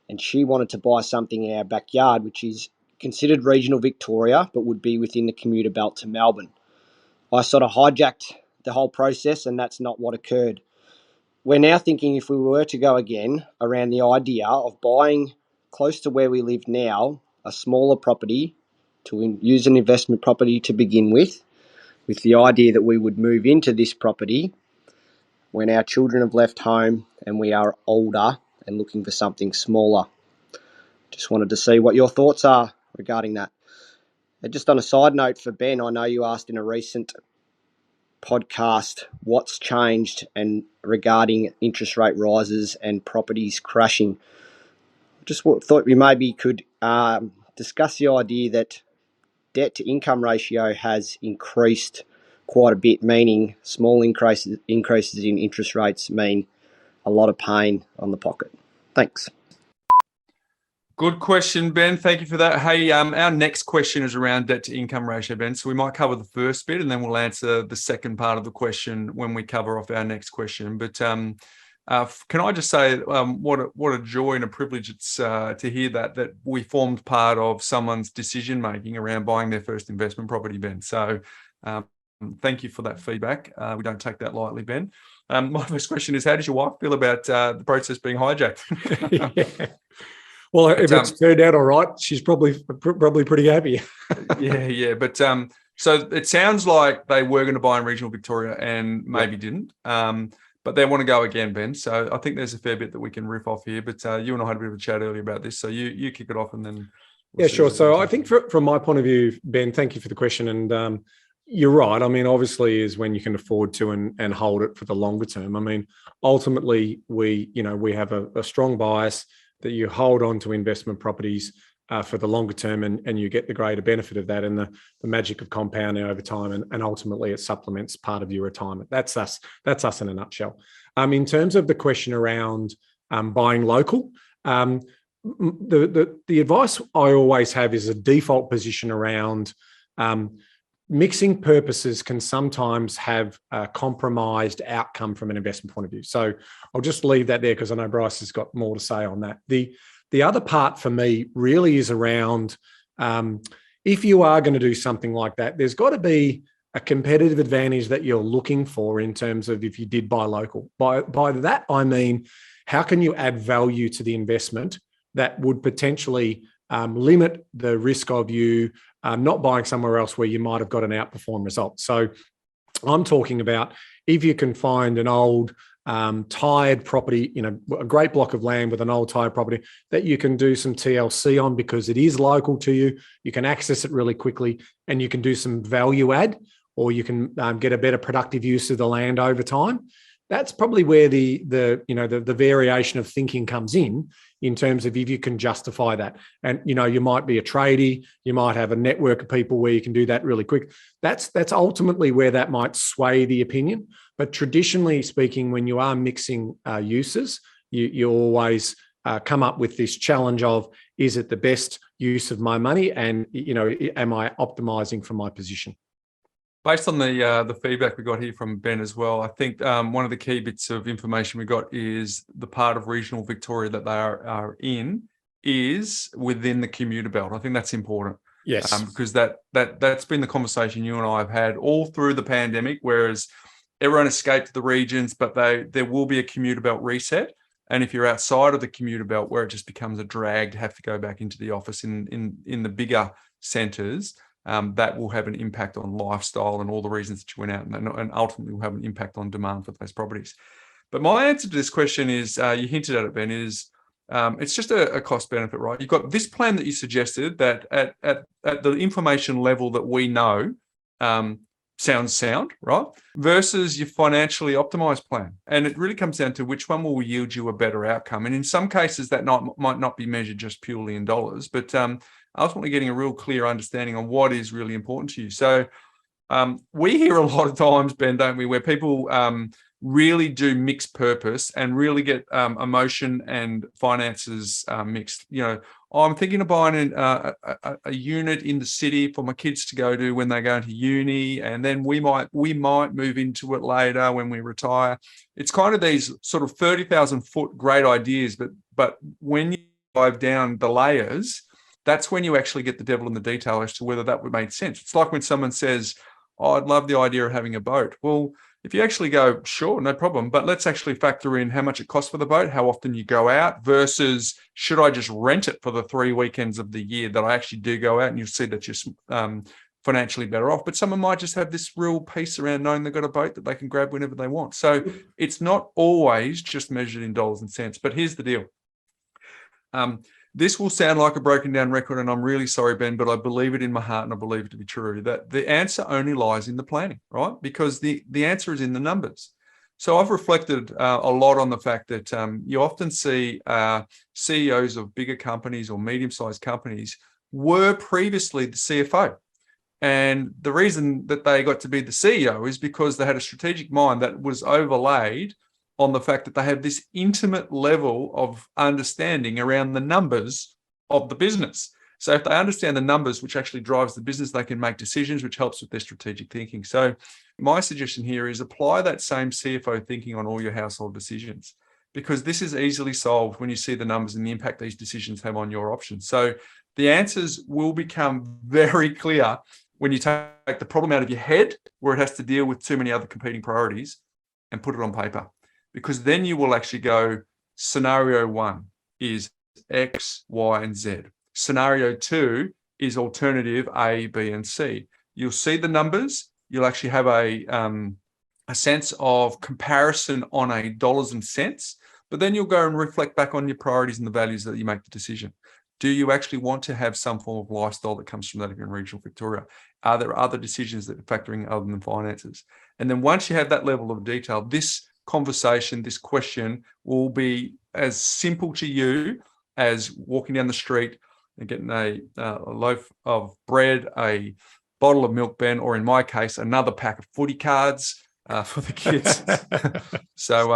Speaker 6: and she wanted to buy something in our backyard, which is considered regional Victoria, but would be within the commuter belt to Melbourne. I sort of hijacked the whole process, and that's not what occurred. We're now thinking if we were to go again around the idea of buying close to where we live now, a smaller property to use an investment property to begin with the idea that we would move into this property when our children have left home and we are older and looking for something smaller. Just wanted to see what your thoughts are regarding that. And just on a side note for Ben, I know you asked in a recent podcast what's changed and regarding interest rate rises and properties crashing. Just thought we maybe could discuss the idea that debt to income ratio has increased quite a bit, meaning small increases in interest rates mean a lot of pain on the pocket. Thanks.
Speaker 1: Good question, Ben. Thank you for that. Hey, our next question is around debt to income ratio, Ben. So we might cover the first bit and then we'll answer the second part of the question when we cover off our next question. But can I just say what a joy and a privilege it's to hear that we formed part of someone's decision making around buying their first investment property, Ben. So thank you for that feedback. We don't take that lightly, Ben. My first question is, how does your wife feel about the process being hijacked?
Speaker 2: Yeah. Well, if it's turned out all right, she's probably pretty happy.
Speaker 1: Yeah. But so it sounds like they were going to buy in regional Victoria and maybe didn't. But they want to go again, Ben. So I think there's a fair bit that we can riff off here. But you and I had a bit of a chat earlier about this. So you kick it off and then.
Speaker 2: Yeah, sure. So I think from my point of view, Ben, thank you for the question. And you're right. I mean, obviously is when you can afford to and hold it for the longer term. I mean, ultimately we have a strong bias that you hold on to investment properties for the longer term and you get the greater benefit of that and the magic of compounding over time and ultimately it supplements part of your retirement. That's us in a nutshell. In terms of the question around buying local, the advice I always have is a default position around mixing purposes can sometimes have a compromised outcome from an investment point of view. So I'll just leave that there because I know Bryce has got more to say on that. The other part for me really is around if you are going to do something like that, there's got to be a competitive advantage that you're looking for in terms of if you did buy local. By that, I mean, how can you add value to the investment that would potentially limit the risk of you not buying somewhere else where you might have got an outperform result. So I'm talking about if you can find an old tired property, a great block of land with an old tired property that you can do some TLC on because it is local to you, you can access it really quickly and you can do some value add or you can get a better productive use of the land over time. That's probably where the variation of thinking comes in terms of if you can justify that. And, you might be a tradie, you might have a network of people where you can do that really quick. That's ultimately where that might sway the opinion. But traditionally speaking, when you are mixing uses, you always come up with this challenge of, is it the best use of my money? And, am I optimizing for my position?
Speaker 1: Based on the feedback we got here from Ben as well, I think one of the key bits of information we got is the part of regional Victoria that they are in is within the commuter belt. I think that's important.
Speaker 2: Yes.
Speaker 1: Because that's been the conversation you and I have had all through the pandemic, whereas everyone escaped the regions, but there will be a commuter belt reset. And if you're outside of the commuter belt, where it just becomes a drag to have to go back into the office in the bigger centres, that will have an impact on lifestyle and all the reasons that you went out, and ultimately will have an impact on demand for those properties. But my answer to this question is, you hinted at it, Ben, is it's just a cost benefit, right? You've got this plan that you suggested that at the information level that we know sounds sound, right? Versus your financially optimized plan. And it really comes down to which one will yield you a better outcome. And in some cases, that might not be measured just purely in dollars, but ultimately getting a real clear understanding on what is really important to you. So we hear a lot of times, Ben, don't we, where people really do mixed purpose and really get emotion and finances mixed. You know, I'm thinking of buying a unit in the city for my kids to go to when they go into uni, and then we might move into it later when we retire. It's kind of these sort of 30,000 foot great ideas, but when you dive down the layers, that's when you actually get the devil in the detail as to whether that would make sense. It's like when someone says, "Oh, I'd love the idea of having a boat." Well, if you actually go, sure, no problem, but let's actually factor in how much it costs for the boat, how often you go out, versus should I just rent it for the 3 weekends of the year that I actually do go out, and you'll see that you're financially better off. But someone might just have this real piece around knowing they've got a boat that they can grab whenever they want. So it's not always just measured in dollars and cents. But here's the deal. This will sound like a broken down record, and I'm really sorry, Ben, but I believe it in my heart and I believe it to be true, that the answer only lies in the planning, right? Because the answer is in the numbers. So I've reflected a lot on the fact that you often see CEOs of bigger companies or medium-sized companies were previously the CFO. And the reason that they got to be the CEO is because they had a strategic mind that was overlaid on the fact that they have this intimate level of understanding around the numbers of the business. So if they understand the numbers, which actually drives the business, they can make decisions, which helps with their strategic thinking. So my suggestion here is apply that same CFO thinking on all your household decisions, because this is easily solved when you see the numbers and the impact these decisions have on your options. So the answers will become very clear when you take the problem out of your head, where it has to deal with too many other competing priorities, and put it on paper. Because then you will actually go, scenario 1 is X, Y, and Z. Scenario 2 is alternative A, B, and C. You'll see the numbers. You'll actually have a sense of comparison on a dollars and cents, but then you'll go and reflect back on your priorities and the values that you make the decision. Do you actually want to have some form of lifestyle that comes from that in regional Victoria? Are there other decisions that are factoring other than finances? And then once you have that level of detail, this conversation, this question will be as simple to you as walking down the street and getting a loaf of bread, a bottle of milk, Ben, or in my case, another pack of footy cards for the kids. So,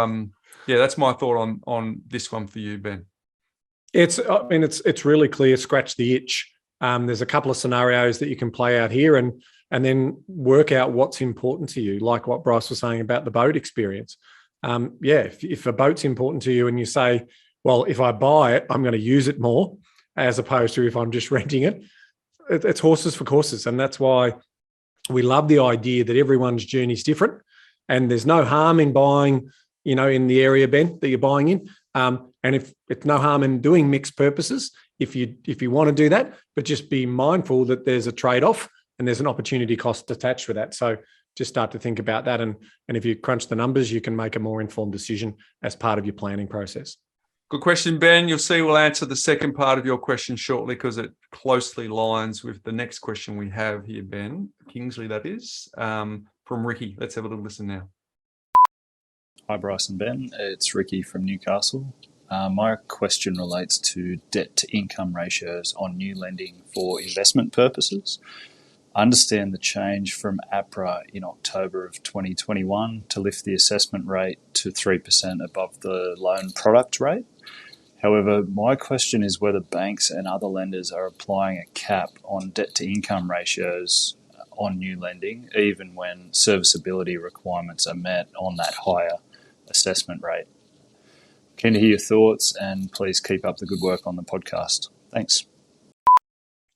Speaker 1: yeah, that's my thought on this one for you, Ben.
Speaker 2: It's really clear. Scratch the itch. There's a couple of scenarios that you can play out here, and then work out what's important to you, like what Bryce was saying about the boat experience. If a boat's important to you and you say, well, if I buy it, I'm going to use it more, as opposed to if I'm just renting it, it's horses for courses. And that's why we love the idea that everyone's journey is different, and there's no harm in buying, in the area, Ben, that you're buying in. And if it's no harm in doing mixed purposes, if you want to do that, but just be mindful that there's a trade-off and there's an opportunity cost attached with that. So just start to think about that. And if you crunch the numbers, you can make a more informed decision as part of your planning process.
Speaker 1: Good question, Ben. You'll see we'll answer the second part of your question shortly, because it closely aligns with the next question we have here, Ben. Kingsley, that is, from Ricky. Let's have a little listen now.
Speaker 7: Hi, Bryce and Ben. It's Ricky from Newcastle. My question relates to debt-to-income ratios on new lending for investment purposes. I understand the change from APRA in October of 2021 to lift the assessment rate to 3% above the loan product rate. However, my question is whether banks and other lenders are applying a cap on debt-to-income ratios on new lending, even when serviceability requirements are met on that higher assessment rate. Keen to hear your thoughts, and please keep up the good work on the podcast. Thanks.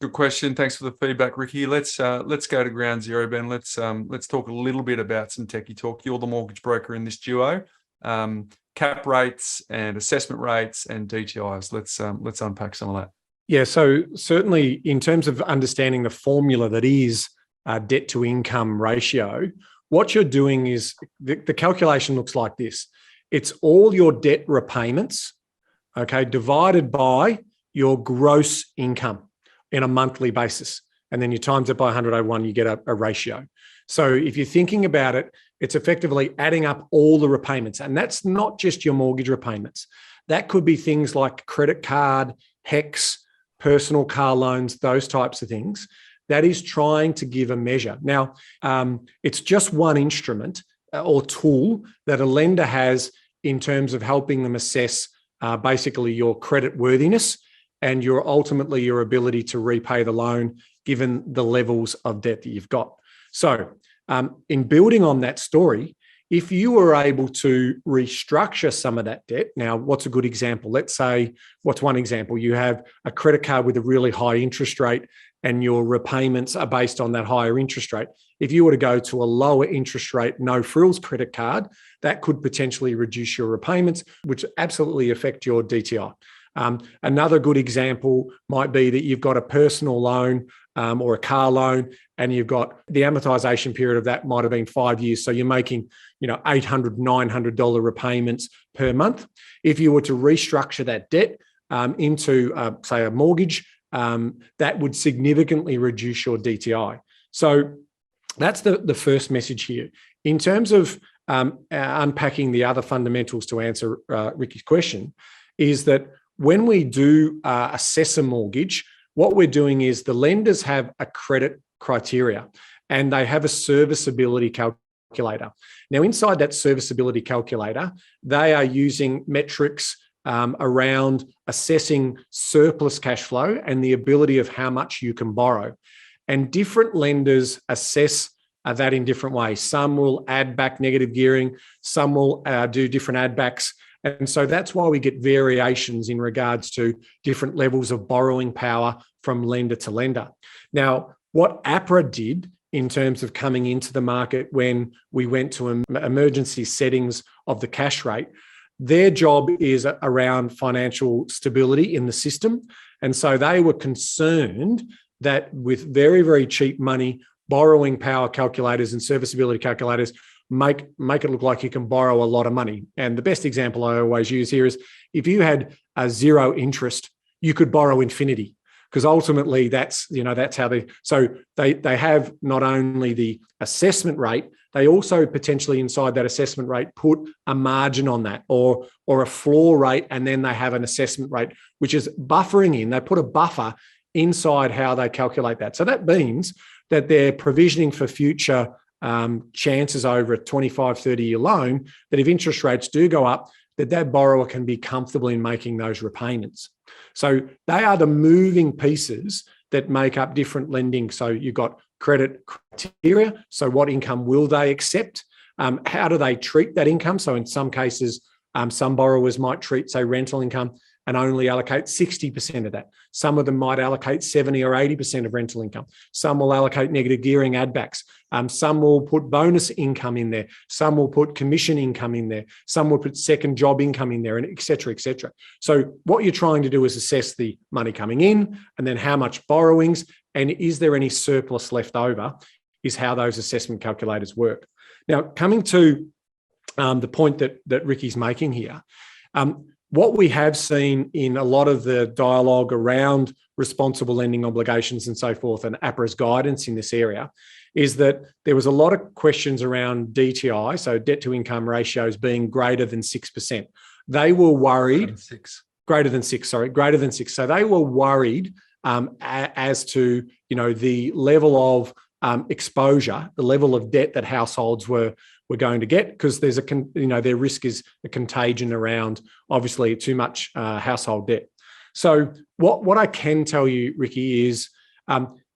Speaker 1: Good question. Thanks for the feedback, Ricky. Let's go to ground zero, Ben. Let's talk a little bit about some techie talk. You're the mortgage broker in this duo. Cap rates and assessment rates and DTIs. Let's unpack some of that.
Speaker 2: Yeah, so certainly in terms of understanding the formula that is debt to income ratio, what you're doing is the calculation looks like this. It's all your debt repayments, okay, divided by your gross income in a monthly basis. And then you times it by 100/1, you get a ratio. So if you're thinking about it, it's effectively adding up all the repayments. And that's not just your mortgage repayments. That could be things like credit card, HECS, personal car loans, those types of things. That is trying to give a measure. Now, it's just one instrument or tool that a lender has in terms of helping them assess basically your credit worthiness and ultimately your ability to repay the loan given the levels of debt that you've got. So in building on that story, if you were able to restructure some of that debt, now what's a good example? Let's say, what's one example? You have a credit card with a really high interest rate and your repayments are based on that higher interest rate. If you were to go to a lower interest rate, no frills credit card, that could potentially reduce your repayments, which absolutely affect your DTI. Another good example might be that you've got a personal loan or a car loan, and you've got the amortization period of that might have been 5 years. So you're making, $800, $900 repayments per month. If you were to restructure that debt into, say, a mortgage, that would significantly reduce your DTI. So that's the first message here. In terms of unpacking the other fundamentals to answer Ricky's question, is that when we do assess a mortgage, what we're doing is the lenders have a credit criteria and they have a serviceability calculator. Now, inside that serviceability calculator, they are using metrics around assessing surplus cash flow and the ability of how much you can borrow. And different lenders assess that in different ways. Some will add back negative gearing, some will do different add backs. And so that's why we get variations in regards to different levels of borrowing power from lender to lender. Now, what APRA did in terms of coming into the market when we went to emergency settings of the cash rate, their job is around financial stability in the system. And so they were concerned that with very, very cheap money, borrowing power calculators and serviceability calculators make it look like you can borrow a lot of money. And the best example I always use here is if you had a zero interest, you could borrow infinity, because ultimately that's how they have not only the assessment rate, they also potentially inside that assessment rate put a margin on that or a floor rate, and then they have an assessment rate, which is buffering in. They put a buffer inside how they calculate that. So that means that they're provisioning for future chances over a 25, 30-year loan, that if interest rates do go up, that borrower can be comfortable in making those repayments. So they are the moving pieces that make up different lending. So you've got credit criteria. So what income will they accept? How do they treat that income? So in some cases, some borrowers might treat, say, rental income and only allocate 60% of that. Some of them might allocate 70 or 80% of rental income. Some will allocate negative gearing add backs. Some will put bonus income in there. Some will put commission income in there. Some will put second job income in there, and et cetera, et cetera. So what you're trying to do is assess the money coming in and then how much borrowings and is there any surplus left over is how those assessment calculators work. Now, coming to the point that Ricky's making here, what we have seen in a lot of the dialogue around responsible lending obligations and so forth, and APRA's guidance in this area, is that there was a lot of questions around DTI, so debt to income ratios being greater than 6%. They were worried. Greater than six. So they were worried as to the level of exposure, the level of debt that households were going to get, because there's their risk is a contagion around obviously too much household debt. So what I can tell you, Ricky, is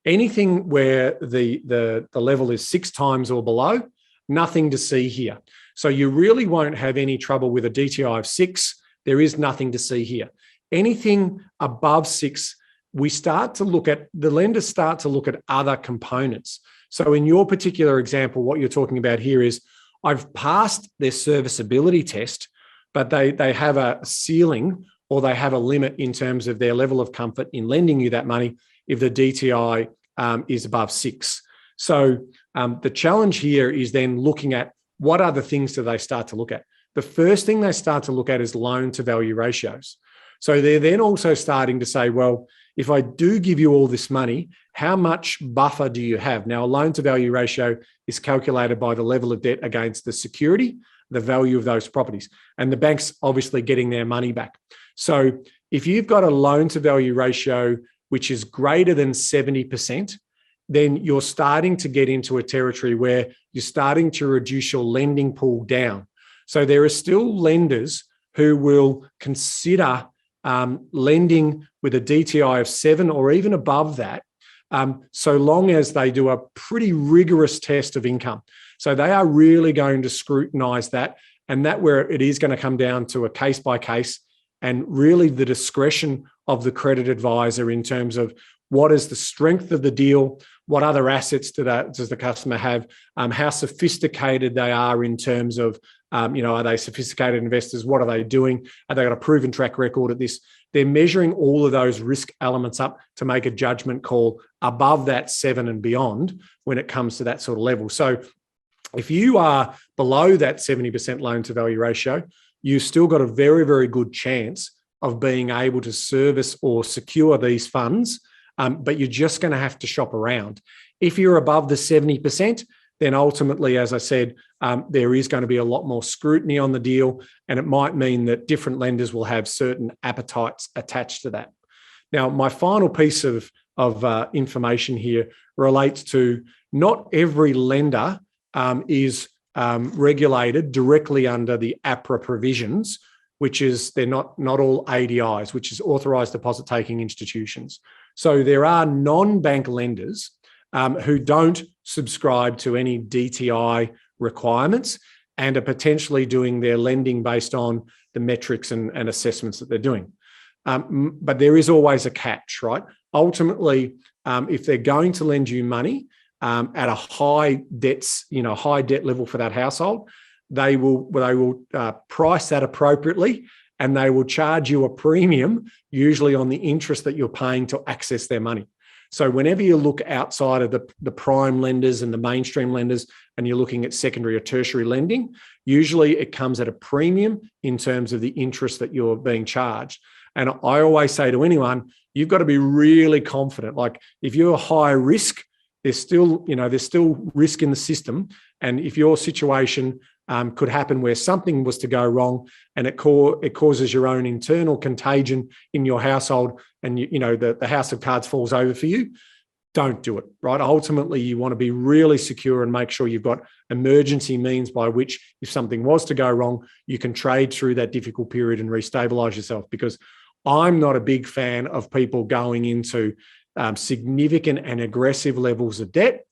Speaker 2: anything where the level is 6 times or below, nothing to see here. So you really won't have any trouble with a DTI of 6. There is nothing to see here. Anything above 6, the lenders start to look at other components. So in your particular example, what you're talking about here is I've passed their serviceability test, but they have a ceiling or they have a limit in terms of their level of comfort in lending you that money if the DTI is above 6. So the challenge here is then looking at what other things do they start to look at. The first thing they start to look at is loan to value ratios. So they're then also starting to say, well, if I do give you all this money, how much buffer do you have? Now, a loan to value ratio is calculated by the level of debt against the security, the value of those properties, and the bank's obviously getting their money back. So if you've got a loan to value ratio which is greater than 70%, then you're starting to get into a territory where you're starting to reduce your lending pool down. So there are still lenders who will consider lending with a DTI of 7 or even above that, so long as they do a pretty rigorous test of income. So they are really going to scrutinise that, and that where it is going to come down to a case by case and really the discretion of the credit advisor in terms of what is the strength of the deal, what other assets does the customer have, how sophisticated they are in terms of, are they sophisticated investors? What are they doing? Have they got a proven track record at this? They're measuring all of those risk elements up to make a judgment call above that 7 and beyond when it comes to that sort of level. So if you are below that 70% loan to value ratio, you've still got a very, very good chance of being able to service or secure these funds, but you're just going to have to shop around. If you're above the 70%, then ultimately, as I said, there is going to be a lot more scrutiny on the deal, and it might mean that different lenders will have certain appetites attached to that. Now, my final piece of information here relates to not every lender is regulated directly under the APRA provisions, which is they're not all ADIs, which is authorised deposit taking institutions. So there are non-bank lenders who don't subscribe to any DTI requirements and are potentially doing their lending based on the metrics and assessments that they're doing. But there is always a catch, right? Ultimately, if they're going to lend you money at a high debt level for that household, they will price that appropriately, and they will charge you a premium, usually on the interest that you're paying to access their money. So whenever you look outside of the prime lenders and the mainstream lenders, and you're looking at secondary or tertiary lending, usually it comes at a premium in terms of the interest that you're being charged. And I always say to anyone, you've got to be really confident. Like if you're high risk, there's still risk in the system. And if your situation could happen where something was to go wrong and it causes your own internal contagion in your household, and the house of cards falls over for you, don't do it, right? Ultimately, you want to be really secure and make sure you've got emergency means by which, if something was to go wrong, you can trade through that difficult period and restabilize yourself. Because I'm not a big fan of people going into significant and aggressive levels of debt,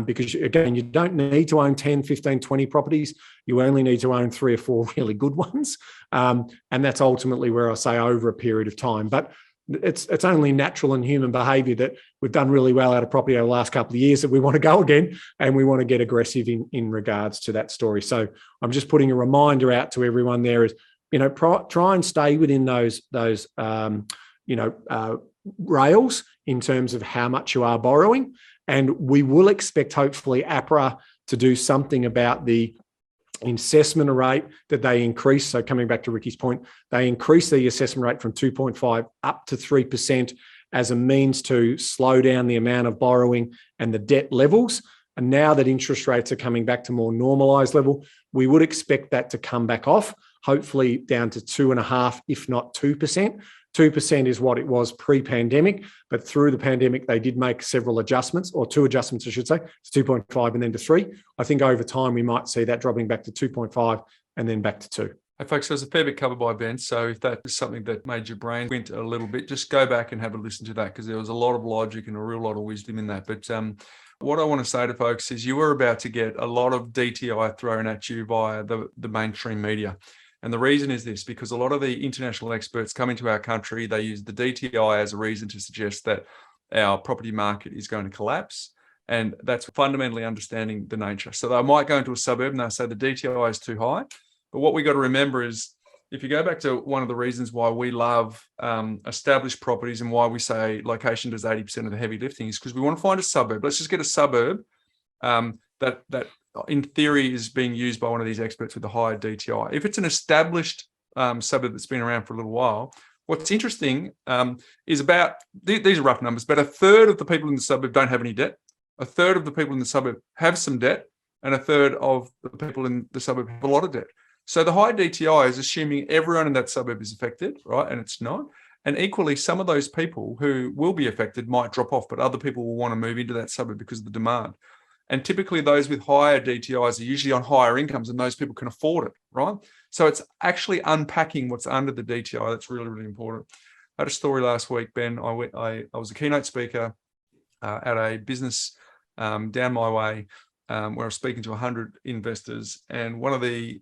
Speaker 2: because again, you don't need to own 10, 15, 20 properties. You only need to own 3 or 4 really good ones. And that's ultimately where I say over a period of time. But it's only natural and human behavior that we've done really well out of property over the last couple of years that we want to go again, and we want to get aggressive in regards to that story. So I'm just putting a reminder out to everyone there is, try and stay within those rails in terms of how much you are borrowing. And we will expect, hopefully, APRA to do something about the assessment rate that they increase. So coming back to Ricky's point, they increase the assessment rate from 2.5 up to 3% as a means to slow down the amount of borrowing and the debt levels. And now that interest rates are coming back to more normalized level, we would expect that to come back off, hopefully down to 2.5%, if not 2%. 2% is what it was pre-pandemic, but through the pandemic, they did make several adjustments, or 2 adjustments, I should say, to 2.5 and then to 3. I think over time, we might see that dropping back to 2.5 and then back to 2.
Speaker 1: Hey folks, there's a fair bit covered by Ben. So if that is something that made your brain squint a little bit, just go back and have a listen to that, because there was a lot of logic and a real lot of wisdom in that. But what I want to say to folks is you are about to get a lot of DTI thrown at you via the mainstream media. And the reason is this, because a lot of the international experts come into our country, they use the DTI as a reason to suggest that our property market is going to collapse. And that's fundamentally understanding the nature. So they might go into a suburb and they'll say the DTI is too high. But what we got to remember is, if you go back to one of the reasons why we love established properties and why we say location does 80% of the heavy lifting, is because we want to find a suburb. Let's just get a suburb that in theory is being used by one of these experts with a higher DTI. If it's an established suburb that's been around for a little while, what's interesting is about, these are rough numbers, but a third of the people in the suburb don't have any debt. A third of the people in the suburb have some debt, and a third of the people in the suburb have a lot of debt. So the high DTI is assuming everyone in that suburb is affected, right? And it's not. And equally, some of those people who will be affected might drop off, but other people will want to move into that suburb because of the demand. And typically those with higher DTIs are usually on higher incomes, and those people can afford it, right? So it's actually unpacking what's under the DTI that's really, really important. I had a story last week, Ben. I was a keynote speaker at a business down my way where I was speaking to 100 investors, and one of the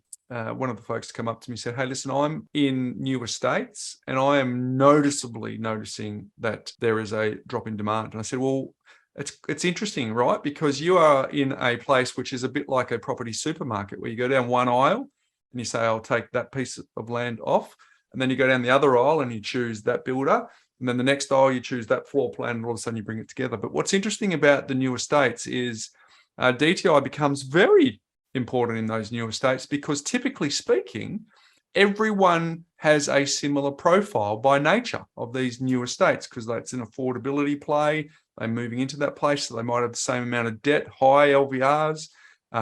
Speaker 1: folks come up to me and said, "Hey, listen, I'm in new estates and I am noticeably noticing that there is a drop in demand." And I said, "Well, it's interesting, right? Because you are in a place which is a bit like a property supermarket where you go down one aisle and you say, I'll take that piece of land off. And then you go down the other aisle and you choose that builder. And then the next aisle, you choose that floor plan, and all of a sudden you bring it together." But what's interesting about the new estates is DTI becomes very important in those new estates, because typically speaking, everyone has a similar profile by nature of these new estates, because that's an affordability play. They're moving into that place, so they might have the same amount of debt, high LVRs.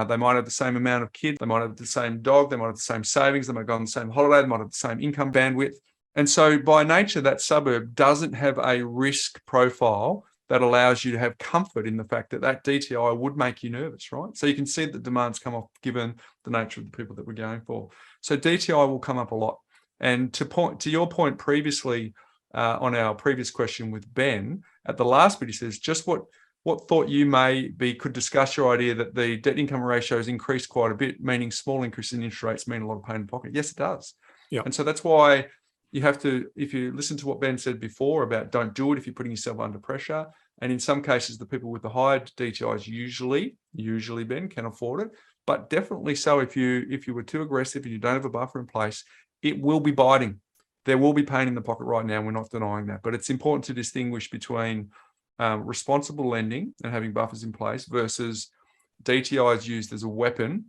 Speaker 1: They might have the same amount of kids. They might have the same dog. They might have the same savings. They might go on the same holiday. They might have the same income bandwidth. And so by nature, that suburb doesn't have a risk profile that allows you to have comfort in the fact that that DTI would make you nervous, right? So you can see that demand's come off given the nature of the people that we're going for. So DTI will come up a lot. And to your point previously on our previous question with Ben, at the last bit, he says, just what thought you could discuss your idea that the debt income ratio has increased quite a bit, meaning small increases in interest rates mean a lot of pain in the pocket. Yes, it does. Yeah. And so that's why you have to, if you listen to what Ben said before about don't do it if you're putting yourself under pressure, and in some cases, the people with the higher DTIs usually, Ben, can afford it, but definitely so if you were too aggressive and you don't have a buffer in place, it will be biting. There will be pain in the pocket right now. We're not denying that, but it's important to distinguish between responsible lending and having buffers in place versus DTIs used as a weapon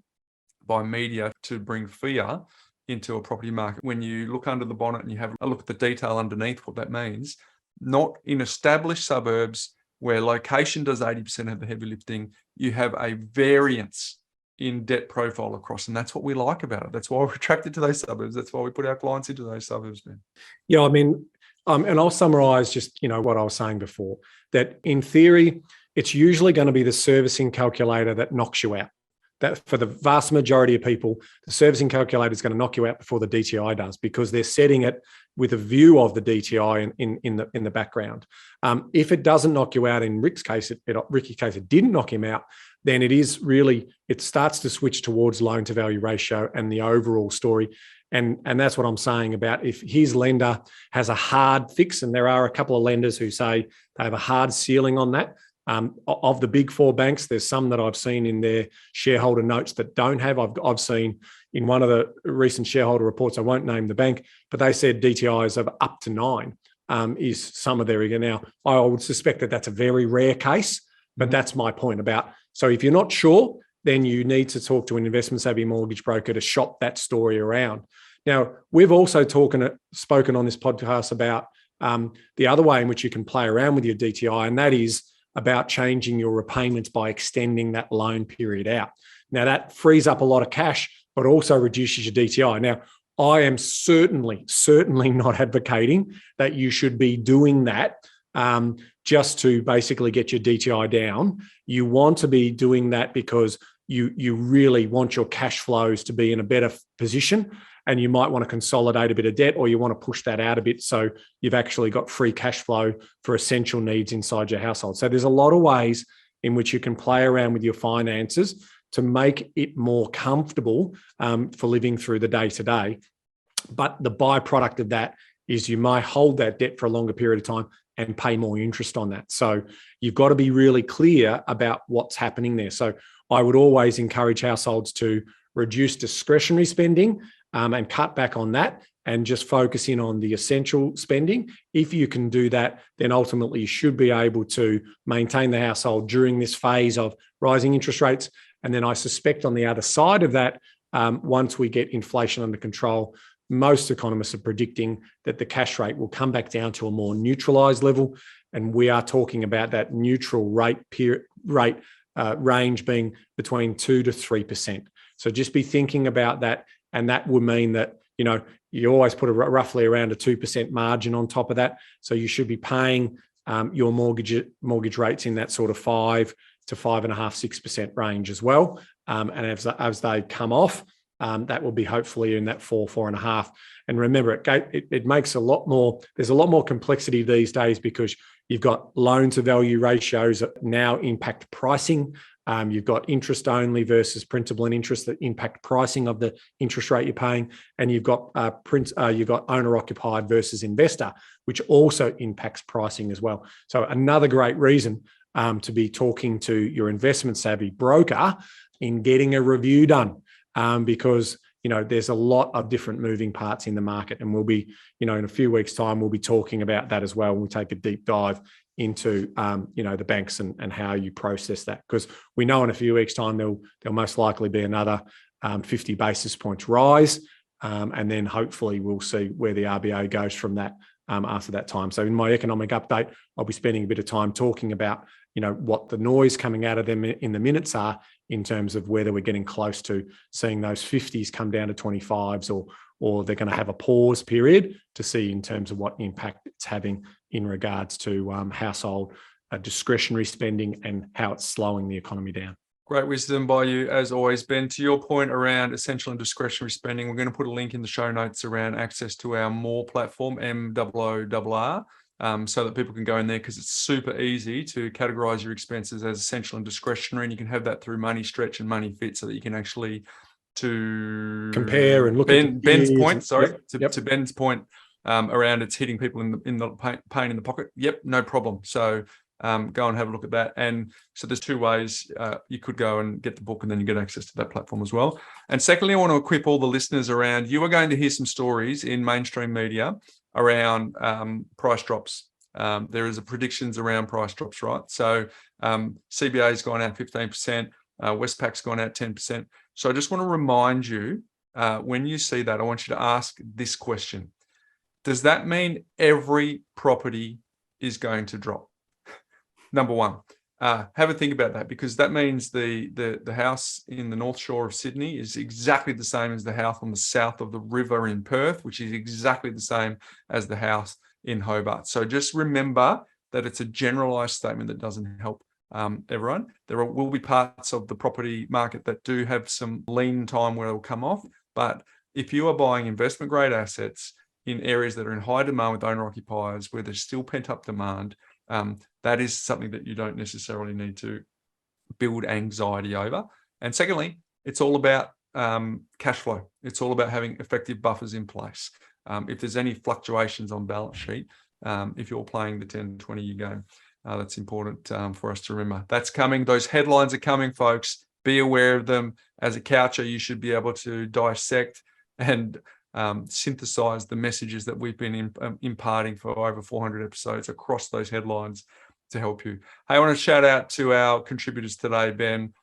Speaker 1: by media to bring fear into a property market. When you look under the bonnet and you have a look at the detail underneath what that means, not in established suburbs where location does 80% of the heavy lifting, you have a variance in debt profile across. And that's what we like about it. That's why we're attracted to those suburbs. That's why we put our clients into those suburbs, man.
Speaker 2: Yeah, I mean, and I'll summarize just, what I was saying before, that in theory, it's usually going to be the servicing calculator that knocks you out. That for the vast majority of people, the servicing calculator is going to knock you out before the DTI does, because they're setting it with a view of the DTI in the background. If it doesn't knock you out, in Ricky's case, it didn't knock him out, then it starts to switch towards loan to value ratio and the overall story. And that's what I'm saying about if his lender has a hard fix, and there are a couple of lenders who say they have a hard ceiling on that. Of the big four banks, there's some that I've seen in their shareholder notes that don't have. I've seen in one of the recent shareholder reports, I won't name the bank, but they said DTIs of up to 9 is some of their area. Now, I would suspect that that's a very rare case, but that's my point about. So if you're not sure, then you need to talk to an investment savvy mortgage broker to shop that story around. Now, we've also spoken on this podcast about the other way in which you can play around with your DTI, and that is about changing your repayments by extending that loan period out. Now, that frees up a lot of cash, but also reduces your DTI. Now, I am certainly not advocating that you should be doing that just to basically get your DTI down. You want to be doing that because you really want your cash flows to be in a better position, and you might want to consolidate a bit of debt, or you want to push that out a bit so you've actually got free cash flow for essential needs inside your household. So there's a lot of ways in which you can play around with your finances to make it more comfortable for living through the day-to-day. But the byproduct of that is you may hold that debt for a longer period of time and pay more interest on that. So you've got to be really clear about what's happening there. So I would always encourage households to reduce discretionary spending and cut back on that and just focus in on the essential spending. If you can do that, then ultimately you should be able to maintain the household during this phase of rising interest rates. And then I suspect on the other side of that, once we get inflation under control, most economists are predicting that the cash rate will come back down to a more neutralized level. And we are talking about that neutral rate range being between 2 to 3%. So just be thinking about that. And that would mean that, you always put roughly around a 2% margin on top of that. So you should be paying your mortgage rates in that sort of 5 to 5.5%, 6% range as well. And as they come off, that will be hopefully in that 4.5. And remember, it makes a lot more, there's a lot more complexity these days because you've got loan to value ratios that now impact pricing. You've got interest only versus principal and interest that impact pricing of the interest rate you're paying. And you've got owner occupied versus investor, which also impacts pricing as well. So another great reason to be talking to your investment savvy broker in getting a review done. Because there's a lot of different moving parts in the market, and we'll be, in a few weeks' time, we'll be talking about that as well. We'll take a deep dive into, the banks and how you process that, because we know in a few weeks' time there'll most likely be another 50 basis points rise, and then hopefully we'll see where the RBA goes from that after that time. So in my economic update, I'll be spending a bit of time talking about, what the noise coming out of them in the minutes are in terms of whether we're getting close to seeing those 50s come down to 25s or they're going to have a pause period to see in terms of what impact it's having in regards to household discretionary spending and how it's slowing the economy down.
Speaker 1: Great wisdom by you, as always, Ben. To your point around essential and discretionary spending, we're going to put a link in the show notes around access to our moorr platform, MOOR, so that people can go in there, because it's super easy to categorize your expenses as essential and discretionary, and you can have that through Money Stretch and Money Fit, so that you can actually
Speaker 2: compare and look
Speaker 1: at Ben's point.
Speaker 2: Yep.
Speaker 1: To Ben's point around it's hitting people in the pain in the pocket. Yep, no problem. So go and have a look at that. And so there's two ways you could go and get the book, and then you get access to that platform as well. And secondly, I want to equip all the listeners around, you are going to hear some stories in mainstream media around price drops. There is a predictions around price drops, right? So CBA's gone out 15%, Westpac's gone out 10%. So I just want to remind you, when you see that, I want you to ask this question. Does that mean every property is going to drop? Number one, have a think about that, because that means the house in the North Shore of Sydney is exactly the same as the house on the south of the river in Perth, which is exactly the same as the house in Hobart. So just remember that it's a generalized statement that doesn't help everyone. There will be parts of the property market that do have some lean time where it will come off. But if you are buying investment grade assets in areas that are in high demand with owner occupiers, where there's still pent up demand, that is something that you don't necessarily need to build anxiety over. And secondly, it's all about cash flow. It's all about having effective buffers in place. If there's any fluctuations on balance sheet, if you're playing the 10, 20-year game, that's important for us to remember. That's coming. Those headlines are coming, folks. Be aware of them. As a coucher, you should be able to dissect and synthesize the messages that we've been imparting for over 400 episodes across those headlines to help you. Hey, I want to shout out to our contributors today, Ben.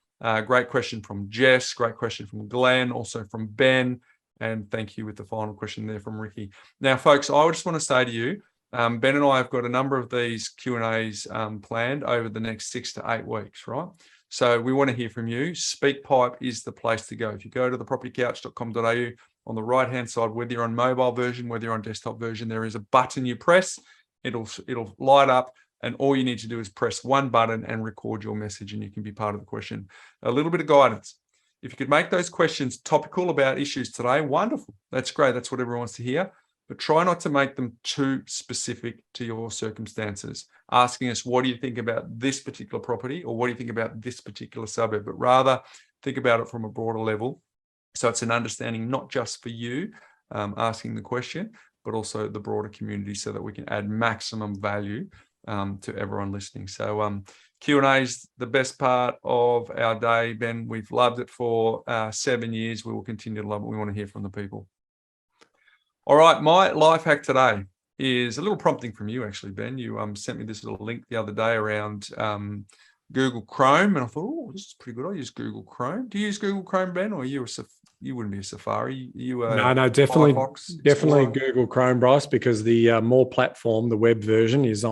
Speaker 1: Great question from Jess, great question from Glenn, also from Ben, and thank you with the final question there from Ricky. Now, folks, I just want to say to you, Ben and I have got a number of these Q&As planned over the next 6 to 8 weeks, right? So we want to hear from you. SpeakPipe is the place to go. If you go to thepropertycouch.com.au, on the right-hand side, whether you're on mobile version, whether you're on desktop version, there is a button you press. It'll light up, and all you need to do is press one button and record your message, and you can be part of the question. A little bit of guidance. If you could make those questions topical about issues today, wonderful. That's great. That's what everyone wants to hear. But try not to make them too specific to your circumstances, asking us, what do you think about this particular property, or what do you think about this particular suburb? But rather think about it from a broader level. So it's an understanding not just for you, asking the question, but also the broader community so that we can add maximum value to everyone listening. So Q&A is the best part of our day, Ben. We've loved it for 7 years. We will continue to love it. We want to hear from the people. All right, my life hack today is a little prompting from you, actually, Ben. You sent me this little link the other day around Google Chrome, and I thought, oh, this is pretty good. I use Google Chrome. Do you use Google Chrome, Ben, or you wouldn't be a Safari?
Speaker 2: No, definitely Google Chrome, Bryce, because the moorr platform, the web version, is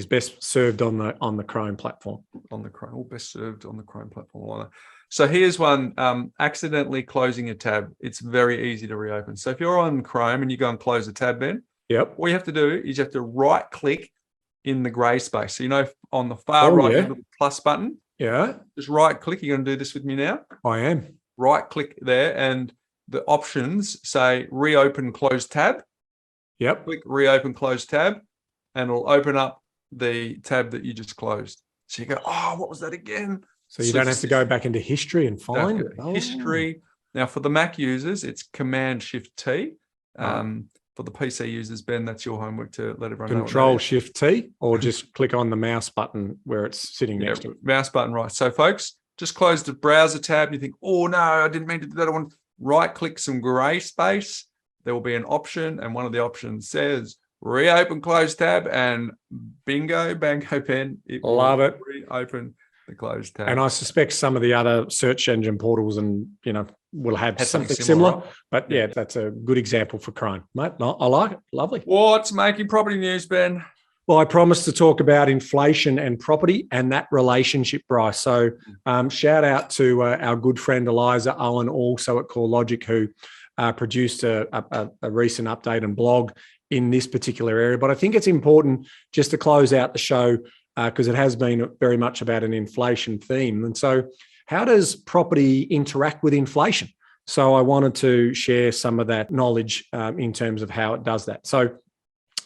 Speaker 2: best served on the Chrome platform.
Speaker 1: On the Chrome, best served on the Chrome platform. So here's one: accidentally closing a tab. It's very easy to reopen. So if you're on Chrome and you go and close a tab, Ben,
Speaker 2: yep,
Speaker 1: all you have to do is you have to right click in the grey space. So on the far right, you have the plus button.
Speaker 2: Yeah.
Speaker 1: Just right click. You're going to do this with me now.
Speaker 2: I am.
Speaker 1: Right click there, and the options say reopen close tab.
Speaker 2: Yep.
Speaker 1: Click reopen close tab, and it'll open up the tab that you just closed. So you go, oh, what was that again?
Speaker 2: So you don't have to go back into history and find it.
Speaker 1: History. Now for the Mac users, it's Command Shift T. For the PC users, Ben, that's your homework to let everyone know.
Speaker 2: Control Shift T, or just click on the mouse button where it's sitting next to it.
Speaker 1: Mouse button, right. So folks, just close the browser tab. You think, oh no, I didn't mean to do that. I want to right click some gray space. There will be an option, and one of the options says reopen close tab, and bingo, bango, Ben.
Speaker 2: Love it.
Speaker 1: Reopen the closed tab.
Speaker 2: And I suspect some of the other search engine portals will have something similar.
Speaker 1: Right?
Speaker 2: But yeah, that's a good example for Chrome, mate. I like it. Lovely.
Speaker 1: What's making property news, Ben?
Speaker 2: Well, I promised to talk about inflation and property and that relationship, Bryce. So shout out to our good friend Eliza Owen, also at CoreLogic, who produced a recent update and blog in this particular area. But I think it's important just to close out the show because it has been very much about an inflation theme. And so how does property interact with inflation? So I wanted to share some of that knowledge in terms of how it does that. So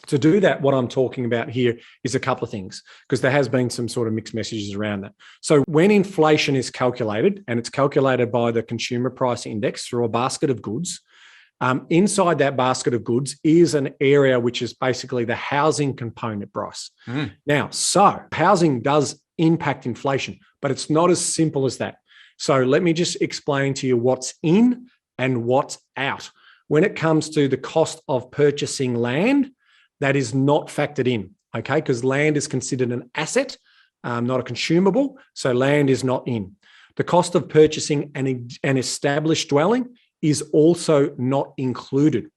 Speaker 2: to do that, what I'm talking about here is a couple of things, because there has been some sort of mixed messages around that. So when inflation is calculated, and it's calculated by the Consumer Price Index through a basket of goods, inside that basket of goods is an area which is basically the housing component, Bryce. Now, so housing does impact inflation, but it's not as simple as that. So let me just explain to you what's in and what's out. When it comes to the cost of purchasing land, that is not factored in, okay? Because land is considered an asset, not a consumable, so land is not in. The cost of purchasing an established dwelling is also not included.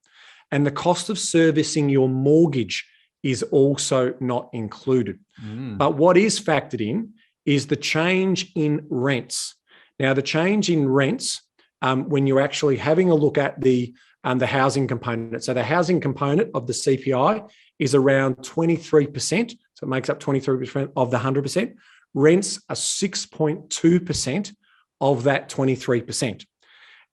Speaker 2: And the cost of servicing your mortgage is also not included. But what is factored in is the change in rents. Now, the change in rents, when you're actually having a look at the housing component. So the housing component of the CPI is around 23%. So it makes up 23% of the 100%. Rents are 6.2% of that 23%.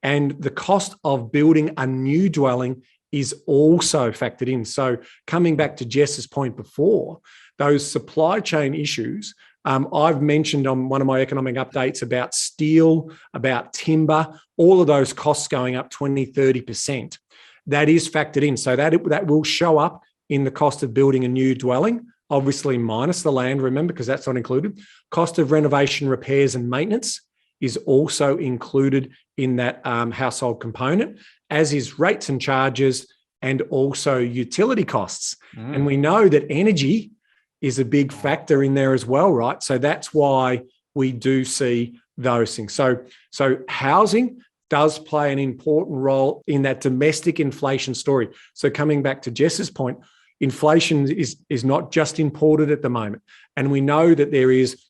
Speaker 2: And the cost of building a new dwelling is also factored in. So coming back to Jess's point before, those supply chain issues, I've mentioned on one of my economic updates about steel, about timber, all of those costs going up 20, 30%. That is factored in. So that will show up in the cost of building a new dwelling, obviously minus the land, remember, because that's not included. Cost of renovation, repairs and maintenance is also included in that household component, as is rates and charges and also utility costs. And we know that energy is a big factor in there as well, right? So that's why we do see those things. So housing does play an important role in that domestic inflation story. So coming back to Jess's point, inflation is not just imported at the moment. And we know that there is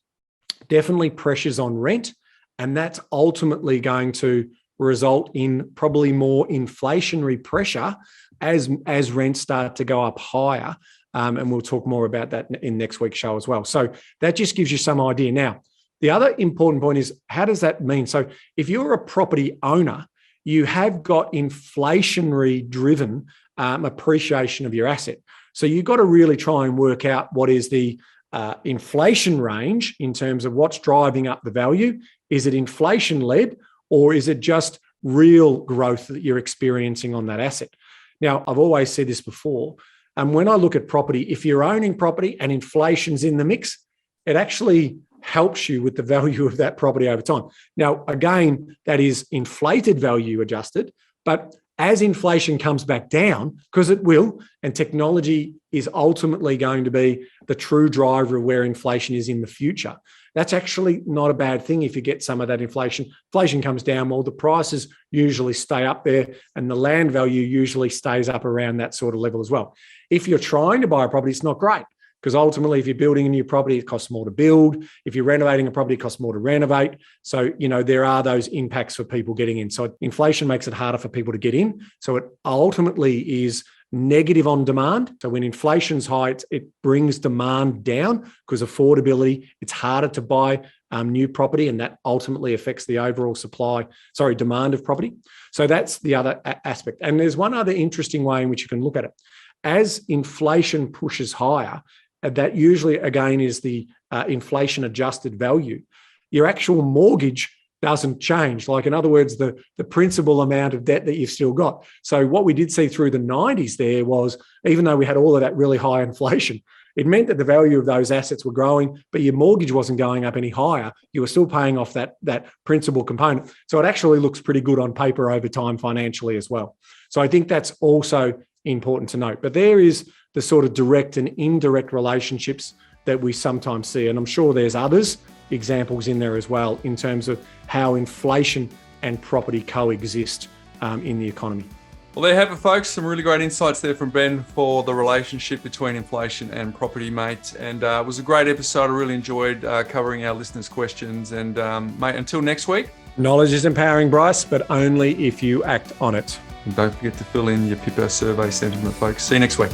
Speaker 2: definitely pressures on rent, and that's ultimately going to result in probably more inflationary pressure as rents start to go up higher. And we'll talk more about that in next week's show as well. So that just gives you some idea. Now, the other important point is, how does that mean? So if you're a property owner, you have got inflationary driven appreciation of your asset. So you've got to really try and work out what is the inflation range in terms of what's driving up the value. Is it inflation led, or is it just real growth that you're experiencing on that asset. Now, I've always said this before, and when I look at property, if you're owning property and inflation's in the mix, it actually helps you with the value of that property over time. Now, again, that is inflated value adjusted, but as inflation comes back down, because it will, and technology is ultimately going to be the true driver of where inflation is in the future, that's actually not a bad thing if you get some of that inflation. Inflation comes down, well, the prices usually stay up there and the land value usually stays up around that sort of level as well. If you're trying to buy a property, it's not great, because ultimately if you're building a new property, it costs more to build. If you're renovating a property, it costs more to renovate. So, there are those impacts for people getting in. So inflation makes it harder for people to get in. So it ultimately is negative on demand. So when inflation's high, it brings demand down because affordability, it's harder to buy new property, and that ultimately affects the overall demand of property. So that's the other aspect. And there's one other interesting way in which you can look at it. As inflation pushes higher, that usually, again, is the inflation adjusted value. Your actual mortgage doesn't change. Like, in other words, the principal amount of debt that you've still got. So what we did see through the 90s there was, even though we had all of that really high inflation, it meant that the value of those assets were growing, but your mortgage wasn't going up any higher. You were still paying off that principal component. So it actually looks pretty good on paper over time financially as well. So I think that's also important to note. But there is the sort of direct and indirect relationships that we sometimes see. And I'm sure there's others examples in there as well in terms of how inflation and property coexist in the economy.
Speaker 1: Well, there you have it, folks. Some really great insights there from Ben for the relationship between inflation and property, mate. And it was a great episode. I really enjoyed covering our listeners' questions. And mate, until next week.
Speaker 2: Knowledge is empowering, Bryce, but only if you act on it.
Speaker 1: And don't forget to fill in your PIPA survey sentiment, folks. See you next week.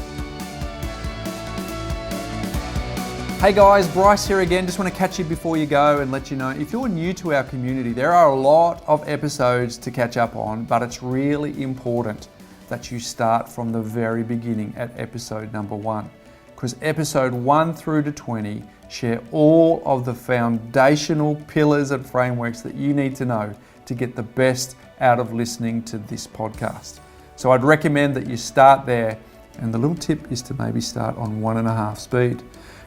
Speaker 8: Hey guys, Bryce here again. Just want to catch you before you go and let you know, if you're new to our community, there are a lot of episodes to catch up on, but it's really important that you start from the very beginning at episode number 1, because episode 1 through to 20 share all of the foundational pillars and frameworks that you need to know to get the best out of listening to this podcast. So I'd recommend that you start there, and the little tip is to maybe start on 1.5 speed.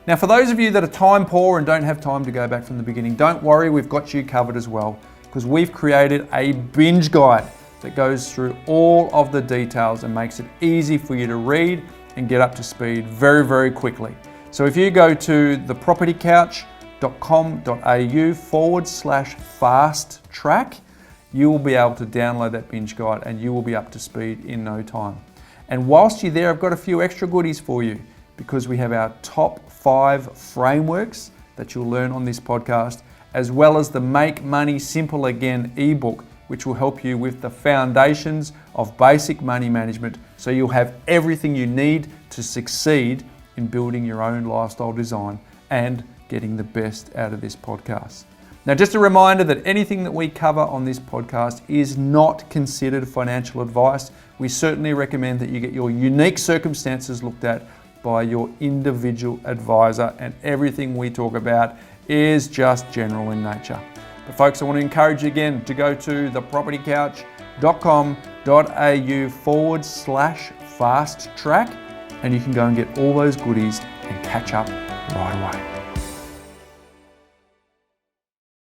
Speaker 8: Now, for those of you that are time poor and don't have time to go back from the beginning, don't worry, we've got you covered as well, because we've created a binge guide that goes through all of the details and makes it easy for you to read and get up to speed very, very quickly. So if you go to thepropertycouch.com.au/fast track, you will be able to download that binge guide and you will be up to speed in no time. And whilst you're there, I've got a few extra goodies for you, because we have our top 5 frameworks that you'll learn on this podcast, as well as the Make Money Simple Again ebook, which will help you with the foundations of basic money management, so you'll have everything you need to succeed in building your own lifestyle design and getting the best out of this podcast. Now, just a reminder that anything that we cover on this podcast is not considered financial advice. We certainly recommend that you get your unique circumstances looked at by your individual advisor, and everything we talk about is just general in nature. But folks, I want to encourage you again to go to thepropertycouch.com.au/fast track, and you can go and get all those goodies and catch up right away.